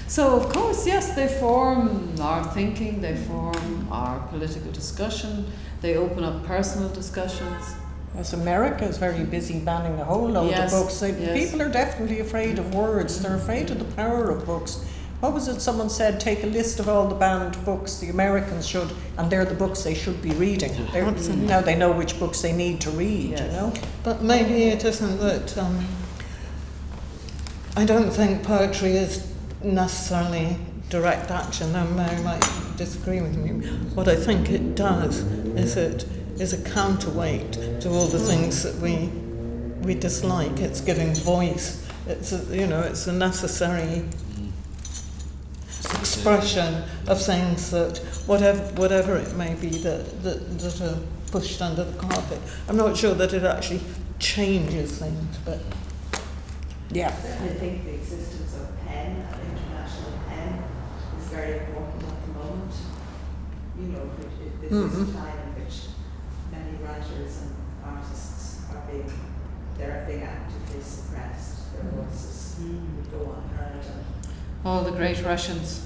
[SPEAKER 3] So of course, yes, they form our thinking, they form our political discussion, they open up personal discussions.
[SPEAKER 4] Yes, America is very busy banning a whole load
[SPEAKER 3] Yes,
[SPEAKER 4] of books.
[SPEAKER 3] yes.
[SPEAKER 4] People are definitely afraid of words. They're afraid of the power of books. What was it someone said? Take a list of all the banned books the Americans should, and they're the books they should be reading. Now they know which books they need to read,
[SPEAKER 3] Yes.
[SPEAKER 7] But maybe it isn't that. I don't think poetry is necessarily direct action. Now, Mary might disagree with me. What I think it does is it is a counterweight to all the things that we dislike. It's giving voice. It's a necessary expression of things that whatever it may be that are pushed under the carpet. I'm not sure that it actually changes things, but
[SPEAKER 4] Yeah.
[SPEAKER 5] I think the existence of pen, an international pen, is very important at the moment. This is a time in which many writers and artists are being actively suppressed. Their voices would go unheard.
[SPEAKER 3] All the great Russians.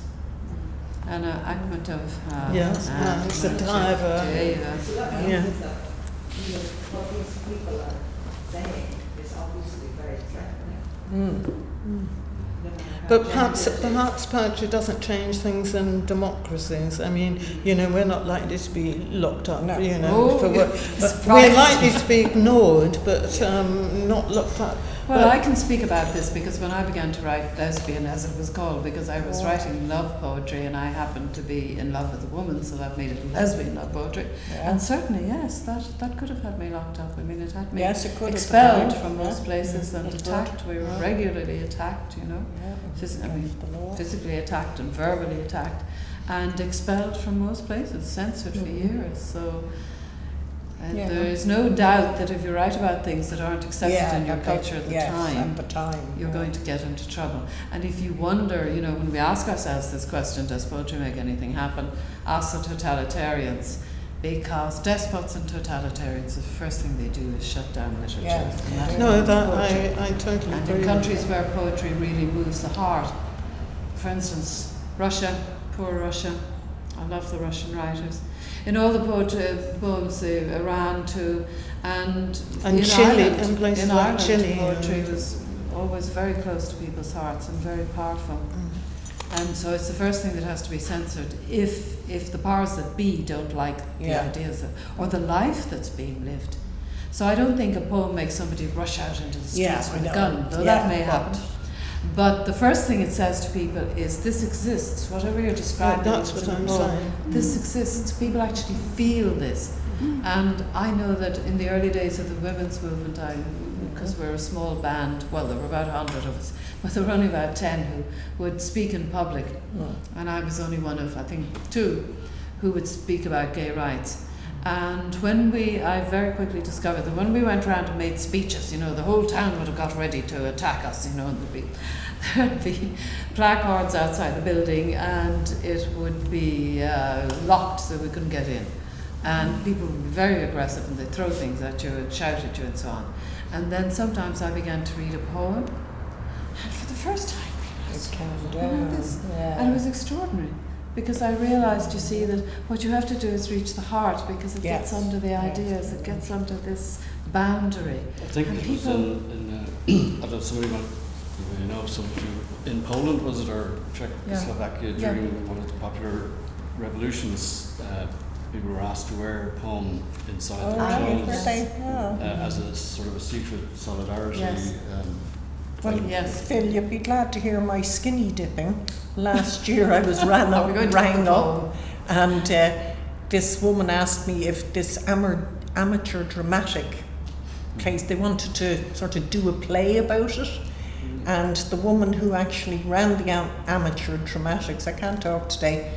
[SPEAKER 3] Anna Akhmatov.
[SPEAKER 7] Yes,
[SPEAKER 3] and
[SPEAKER 7] Tsareva.
[SPEAKER 5] So that
[SPEAKER 7] Yeah.
[SPEAKER 5] means that what these people are saying is obviously very threatening. No matter how
[SPEAKER 7] But
[SPEAKER 5] gentle it is.
[SPEAKER 7] perhaps poetry doesn't change things in democracies. I mean, we're not likely to be locked up,
[SPEAKER 4] No.
[SPEAKER 3] Oh,
[SPEAKER 7] for work.
[SPEAKER 3] yes.
[SPEAKER 7] But we're likely to be ignored, but not locked up.
[SPEAKER 3] Well,
[SPEAKER 7] But-
[SPEAKER 3] I can speak about this because when I began to write lesbian, as it was called, because I was writing love poetry and I happened to be in love with a woman, so that made it lesbian love poetry.
[SPEAKER 4] Yeah.
[SPEAKER 3] And certainly, yes, that could have had me locked up. I mean, it had me
[SPEAKER 4] Yes, it could at the
[SPEAKER 3] expelled
[SPEAKER 4] time.
[SPEAKER 3] from
[SPEAKER 4] Yeah.
[SPEAKER 3] most places and
[SPEAKER 4] It would.
[SPEAKER 3] attacked. We were
[SPEAKER 4] Yeah.
[SPEAKER 3] regularly attacked,
[SPEAKER 4] The law.
[SPEAKER 3] physically attacked and verbally attacked, and expelled from most places, censored for years. So. And
[SPEAKER 4] Yeah.
[SPEAKER 3] there is no doubt that if you write about things that aren't accepted in your
[SPEAKER 4] at
[SPEAKER 3] culture at the time,
[SPEAKER 4] At the time.
[SPEAKER 3] you're going to get into trouble. And if you wonder, when we ask ourselves this question, does poetry make anything happen? Ask the totalitarians, because despots and totalitarians, the first thing they do is shut down literature.
[SPEAKER 4] Yeah.
[SPEAKER 3] And that
[SPEAKER 7] No,
[SPEAKER 3] includes
[SPEAKER 7] that
[SPEAKER 3] poetry.
[SPEAKER 7] I totally
[SPEAKER 3] And
[SPEAKER 7] agree.
[SPEAKER 3] in countries where poetry really moves the heart, for instance, Russia, poor Russia, I love the Russian writers. In all the poems, Iran too, and in
[SPEAKER 7] Chile,
[SPEAKER 3] Ireland,
[SPEAKER 7] in places
[SPEAKER 3] in
[SPEAKER 7] like
[SPEAKER 3] Ireland,
[SPEAKER 7] Chile,
[SPEAKER 3] poetry was always very close to people's hearts and very powerful. And so it's the first thing that has to be censored if the powers that be don't like the
[SPEAKER 4] Yeah.
[SPEAKER 3] ideas or the life that's being lived. So I don't think a poem makes somebody rush out into the streets
[SPEAKER 4] Yeah, I
[SPEAKER 3] with a
[SPEAKER 4] know.
[SPEAKER 3] gun, though
[SPEAKER 4] Yeah,
[SPEAKER 3] that may
[SPEAKER 4] but-
[SPEAKER 3] happen. But the first thing it says to people is this exists, whatever you're describing.
[SPEAKER 7] that's
[SPEAKER 3] is
[SPEAKER 7] what
[SPEAKER 3] in
[SPEAKER 7] I'm
[SPEAKER 3] the poem.
[SPEAKER 7] saying.
[SPEAKER 3] This exists. People actually feel this. And I know that in the early days of the women's movement, because we're a small band, well, there were about 100 of us, but there were only about 10 who would speak in public. And I was only one of, I think, 2 who would speak about gay rights. And I very quickly discovered that when we went around and made speeches, the whole town would have got ready to attack us, and there'd be placards outside the building, and it would be locked so we couldn't get in. And people would be very aggressive, and they'd throw things at you and shout at you and so on. And then sometimes I began to read a poem, and for the first time, I was
[SPEAKER 4] calmed
[SPEAKER 3] looking at
[SPEAKER 4] down.
[SPEAKER 3] this,
[SPEAKER 4] Yeah.
[SPEAKER 3] and it was extraordinary. Because I realised, you see, that what you have to do is reach the heart, because it gets
[SPEAKER 4] Yes.
[SPEAKER 3] under the
[SPEAKER 4] Yes.
[SPEAKER 3] ideas, it gets under this boundary.
[SPEAKER 1] I think
[SPEAKER 3] And
[SPEAKER 1] it was
[SPEAKER 3] people-
[SPEAKER 1] in I don't know, somebody went, some of you, in Poland, was it, or Czechoslovakia,
[SPEAKER 3] Yeah.
[SPEAKER 1] during one of the popular revolutions, people were asked to wear a poem inside
[SPEAKER 2] Oh,
[SPEAKER 1] their
[SPEAKER 2] right,
[SPEAKER 1] clothes
[SPEAKER 2] were they? Yeah.
[SPEAKER 1] as a sort of a secret solidarity.
[SPEAKER 3] Yes.
[SPEAKER 2] Well,
[SPEAKER 3] Yes.
[SPEAKER 2] Phil, you'd be glad to hear my skinny dipping. Last year I was rang
[SPEAKER 3] Are we going to
[SPEAKER 2] up
[SPEAKER 3] the
[SPEAKER 2] and this woman asked me if this amateur dramatic place, they wanted to sort of do a play about it. And the woman who actually ran the amateur dramatics, I can't talk today,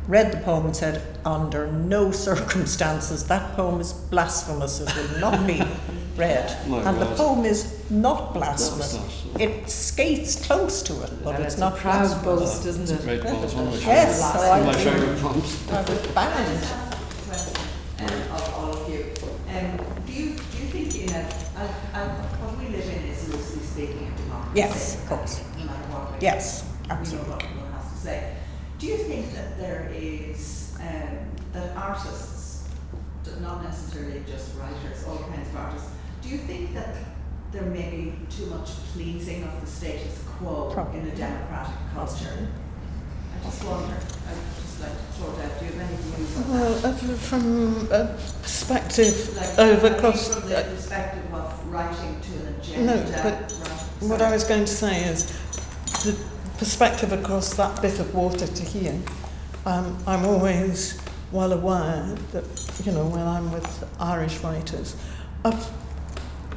[SPEAKER 2] read the poem and said, under no circumstances, that poem is blasphemous, it will not be read.
[SPEAKER 1] My
[SPEAKER 2] And the
[SPEAKER 1] God.
[SPEAKER 2] poem is not blasphemous.
[SPEAKER 1] No, it's not.
[SPEAKER 2] It skates close to it, but
[SPEAKER 3] And
[SPEAKER 2] it's
[SPEAKER 3] a
[SPEAKER 2] not
[SPEAKER 3] proud
[SPEAKER 2] blasphemous.
[SPEAKER 3] boast, isn't
[SPEAKER 1] It's a
[SPEAKER 3] it?
[SPEAKER 1] great poem. It's one of my
[SPEAKER 2] Yes,
[SPEAKER 1] favourite-
[SPEAKER 2] so
[SPEAKER 1] one of my
[SPEAKER 2] I-
[SPEAKER 1] favourite poems.
[SPEAKER 2] I was
[SPEAKER 5] Can I
[SPEAKER 2] banned.
[SPEAKER 5] just ask a question of all of you? Do you think what we live in is loosely speaking a democracy?
[SPEAKER 2] Yes, of course.
[SPEAKER 5] No matter what we
[SPEAKER 2] Yes,
[SPEAKER 5] you know
[SPEAKER 2] absolutely.
[SPEAKER 5] what one has to say. Do you think that there is that artists, not necessarily just writers, all kinds of artists, do you think that there may be too much pleasing of the status quo
[SPEAKER 2] Probably.
[SPEAKER 5] in a democratic culture? I just wonder. I'd just like to throw it out. Do you have any views on that?
[SPEAKER 7] Well, from a perspective
[SPEAKER 5] Like,
[SPEAKER 7] of
[SPEAKER 5] I mean,
[SPEAKER 7] across.
[SPEAKER 5] from the perspective of writing to an agenda.
[SPEAKER 7] No, but
[SPEAKER 5] right,
[SPEAKER 7] what
[SPEAKER 5] sorry.
[SPEAKER 7] I was going to say is the perspective across that bit of water to here. I'm always well aware that, you know, when I'm with Irish writers, of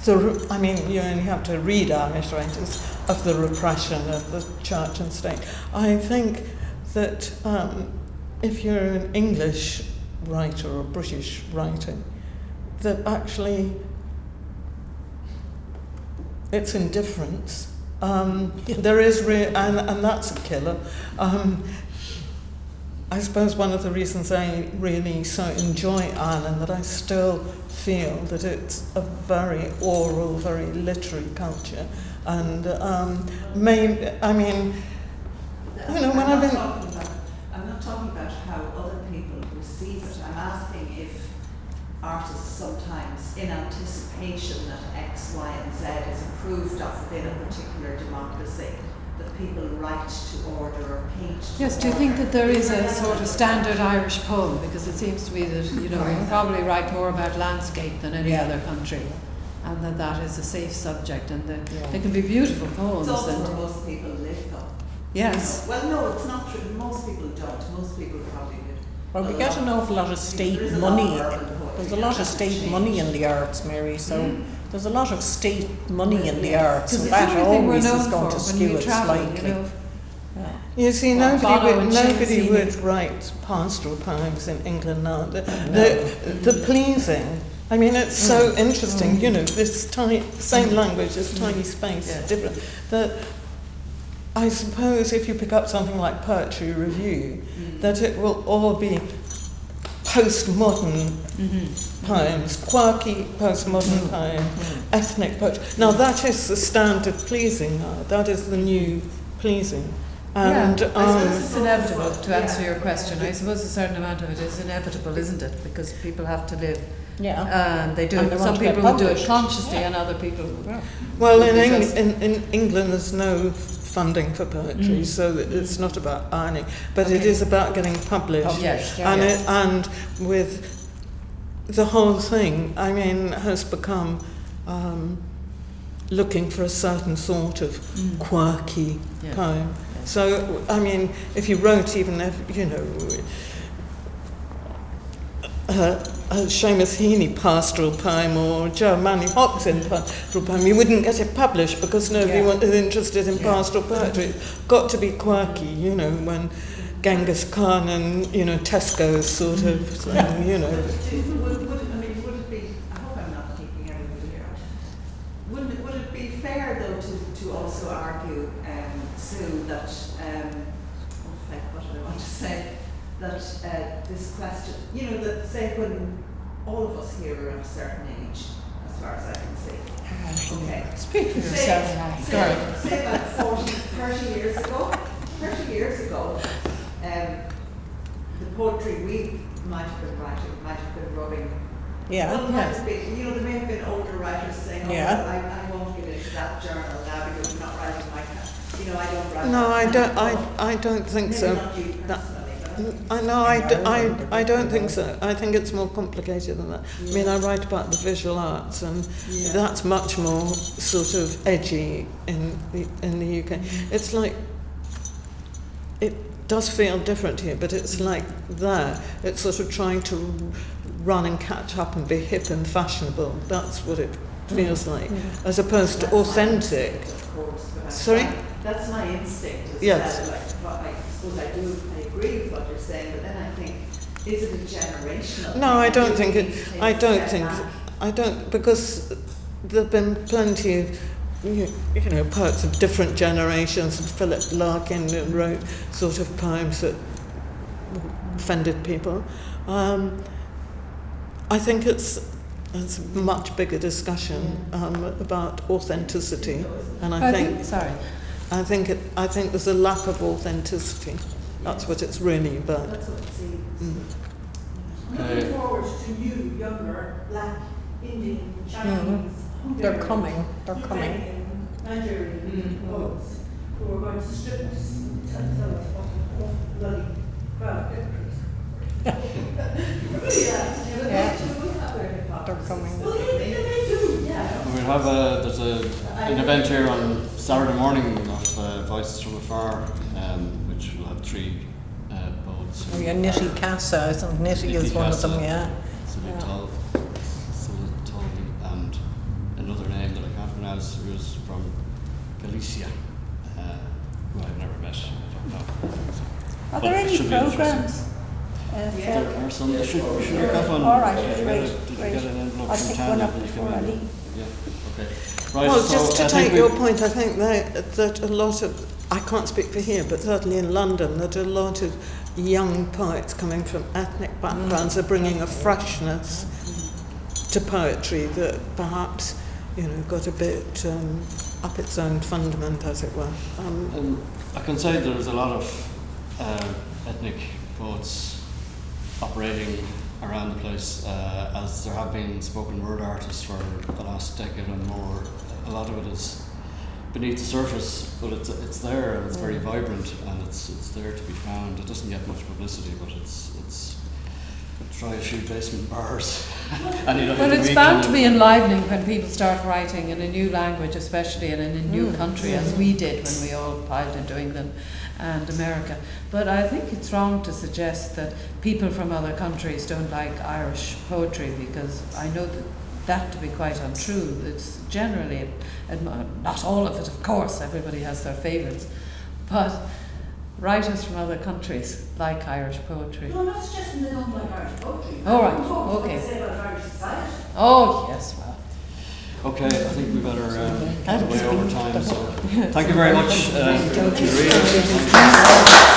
[SPEAKER 7] the, I mean, you only have to read Irish writers, of the repression of the church and state. I think that if you're an English writer or British writer, that actually it's indifference. There is, and that's a killer. I suppose one of the reasons I really so enjoy Ireland, that I still feel that it's a very oral, very literary culture, and maybe, I mean, you know, when I've been.
[SPEAKER 5] I'm not talking about how other people receive it. I'm asking if artists sometimes, in anticipation that X, Y, and Z is approved of within a particular democracy, that people write to order or paint to
[SPEAKER 3] Yes, do you think that there is a sort of standard Irish poem? Because it seems to me that, you know, we probably write more about landscape than any other country, and that is a safe subject, and they can be beautiful poems.
[SPEAKER 5] It's also
[SPEAKER 3] And
[SPEAKER 5] where most people live, though.
[SPEAKER 3] yes.
[SPEAKER 5] You know, well, no, it's not true. Most people don't. Most people probably would.
[SPEAKER 2] Well, we get an awful lot of state
[SPEAKER 5] There is a lot
[SPEAKER 2] money.
[SPEAKER 5] of urban poetry.
[SPEAKER 2] There's a lot of state money in the arts, Mary, so there's a lot of state money in the arts,
[SPEAKER 3] Because
[SPEAKER 2] and
[SPEAKER 3] it's
[SPEAKER 2] that
[SPEAKER 3] everything we're
[SPEAKER 2] always is
[SPEAKER 3] known
[SPEAKER 2] going
[SPEAKER 3] for
[SPEAKER 2] to
[SPEAKER 3] when
[SPEAKER 2] skew
[SPEAKER 3] we
[SPEAKER 2] it
[SPEAKER 3] travel,
[SPEAKER 2] slightly.
[SPEAKER 3] you know.
[SPEAKER 2] Yeah.
[SPEAKER 7] You see,
[SPEAKER 3] Well, Bono and
[SPEAKER 7] nobody
[SPEAKER 3] Chelsea.
[SPEAKER 7] would write pastoral poems in England now. The pleasing, I mean, it's so interesting, you know, this same language, this tiny space,
[SPEAKER 3] Yeah.
[SPEAKER 7] different. That I suppose if you pick up something like Poetry Review, that it will all be postmodern poems, quirky postmodern poem, ethnic poetry. Now that is the standard pleasing now, that is the new pleasing. And
[SPEAKER 3] I suppose it's inevitable, to answer your question. I suppose a certain amount of it is inevitable, isn't it? Because people have to live.
[SPEAKER 2] Yeah.
[SPEAKER 3] And they do
[SPEAKER 2] And
[SPEAKER 3] it.
[SPEAKER 2] they want
[SPEAKER 3] Some
[SPEAKER 2] to get
[SPEAKER 3] people will do it
[SPEAKER 2] published.
[SPEAKER 3] consciously, and other people will.
[SPEAKER 7] well,
[SPEAKER 3] Because-
[SPEAKER 7] in England there's no funding for poetry, so it's not about earning, but it
[SPEAKER 3] Okay.
[SPEAKER 7] is about getting published.
[SPEAKER 3] Yes,
[SPEAKER 7] and
[SPEAKER 3] yes.
[SPEAKER 7] and with the whole thing, I mean, has become looking for a certain sort of quirky
[SPEAKER 3] Yeah.
[SPEAKER 7] poem. So, I mean, if you wrote even, you know, a Seamus Heaney pastoral poem or Joe Manley Hopkins pastoral poem, you wouldn't get it published because nobody is interested in pastoral poetry. It's got to be quirky, you know, when Genghis Khan and, you know, Tesco's sort of thing, you know.
[SPEAKER 5] Would it be, I hope I'm not keeping everybody here. Would it be fair though to also argue, Sue, that, what did I want to say? That this question, you know, that say when all of us here are of a certain age, as far as I can see. Okay.
[SPEAKER 3] Speak for yourself.
[SPEAKER 5] Say about 40, 30 years ago, the poetry we might have been writing might have been rubbing.
[SPEAKER 2] Yeah.
[SPEAKER 5] Well, might have been, you know, there may have been older writers saying, oh,
[SPEAKER 2] Yeah.
[SPEAKER 5] well, I won't get into that journal now because I'm not writing my, you know, I don't write.
[SPEAKER 7] No,
[SPEAKER 5] that
[SPEAKER 7] I
[SPEAKER 5] kind
[SPEAKER 7] don't.
[SPEAKER 5] of poem."
[SPEAKER 7] I don't think
[SPEAKER 5] Maybe
[SPEAKER 7] so.
[SPEAKER 5] not you
[SPEAKER 7] That-
[SPEAKER 5] personally, but
[SPEAKER 7] I don't think so. I think it's more complicated than that. I mean, I write about the visual arts, and that's much more sort of edgy in the UK. It's like, it does feel different here, but it's like that. It's sort of trying to run and catch up and be hip and fashionable. That's what it feels like, as opposed to authentic.
[SPEAKER 5] Of course, but
[SPEAKER 7] Sorry?
[SPEAKER 5] That's my instinct as
[SPEAKER 7] Yes.
[SPEAKER 5] well. Like, what I suppose I agree with what you're saying, but then I think, is it a generational
[SPEAKER 7] No, I don't
[SPEAKER 5] thing?
[SPEAKER 7] think
[SPEAKER 5] Do we
[SPEAKER 7] it.
[SPEAKER 5] need to take
[SPEAKER 7] I
[SPEAKER 5] a
[SPEAKER 7] don't
[SPEAKER 5] step
[SPEAKER 7] think.
[SPEAKER 5] back?
[SPEAKER 7] I don't, because there've been plenty of you know poets of different generations. Philip Larkin wrote sort of poems that offended people. I think it's a much bigger discussion about authenticity, and I think there's a lack of authenticity. That's what it's really about.
[SPEAKER 5] That's what it seems.
[SPEAKER 1] Okay.
[SPEAKER 8] Looking forward to new, younger, black, Indian, Chinese,
[SPEAKER 4] They're
[SPEAKER 8] Hungarian,
[SPEAKER 4] coming.
[SPEAKER 8] Ukrainian, Nigerian poets who are going to strip us and tell us what a bloody crowd hypocrites.
[SPEAKER 4] They're coming.
[SPEAKER 8] Well, they do, yeah.
[SPEAKER 1] We have there's an event here on Saturday morning of Voices from Afar, which will have 3 poets.
[SPEAKER 4] Oh, yeah, Nitty Casa, I think Nitty is one of them, yeah.
[SPEAKER 1] Solitol, and another name that I can't pronounce, who is from Galicia, who I've never met. I don't know.
[SPEAKER 2] Are
[SPEAKER 1] But
[SPEAKER 2] there
[SPEAKER 1] it
[SPEAKER 2] any
[SPEAKER 1] should be interesting.
[SPEAKER 2] programmes?
[SPEAKER 1] There are some. Should you have one?
[SPEAKER 2] All right,
[SPEAKER 1] Did you
[SPEAKER 2] great,
[SPEAKER 1] get
[SPEAKER 2] great.
[SPEAKER 1] an envelope
[SPEAKER 2] I'll
[SPEAKER 1] from
[SPEAKER 2] pick
[SPEAKER 1] Tanya
[SPEAKER 2] one up
[SPEAKER 1] that you
[SPEAKER 2] before
[SPEAKER 1] can-
[SPEAKER 2] I leave.
[SPEAKER 1] Yeah. Okay. Right.
[SPEAKER 7] Well,
[SPEAKER 1] so
[SPEAKER 7] just to
[SPEAKER 1] I think
[SPEAKER 7] take
[SPEAKER 1] we-
[SPEAKER 7] your point, I think that a lot of, I can't speak for here, but certainly in London, that a lot of young poets coming from ethnic backgrounds are bringing a freshness to poetry that perhaps, got a bit up its own fundament, as it were.
[SPEAKER 1] I can say there's a lot of ethnic poets operating around the place, as there have been spoken word artists for the last decade and more. A lot of it is beneath the surface, but it's there and it's very vibrant and it's there to be found. It doesn't get much publicity, but it's try a few basement bars.
[SPEAKER 3] Well, it's bound to be enlivening when people start writing in a new language, especially in a new country, as we did when we all piled into England and America. But I think it's wrong to suggest that people from other countries don't like Irish poetry, because I know that to be quite untrue. It's generally, not all of it, of course, everybody has their favourites, but writers from other countries like Irish poetry.
[SPEAKER 8] No, I'm not suggesting they don't like Irish poetry.
[SPEAKER 3] All right,
[SPEAKER 8] I'm talking what
[SPEAKER 3] okay.
[SPEAKER 8] they say about Irish society.
[SPEAKER 3] Oh, yes, well.
[SPEAKER 1] Okay, I think we better get way over time. So, thank you very much to the readers.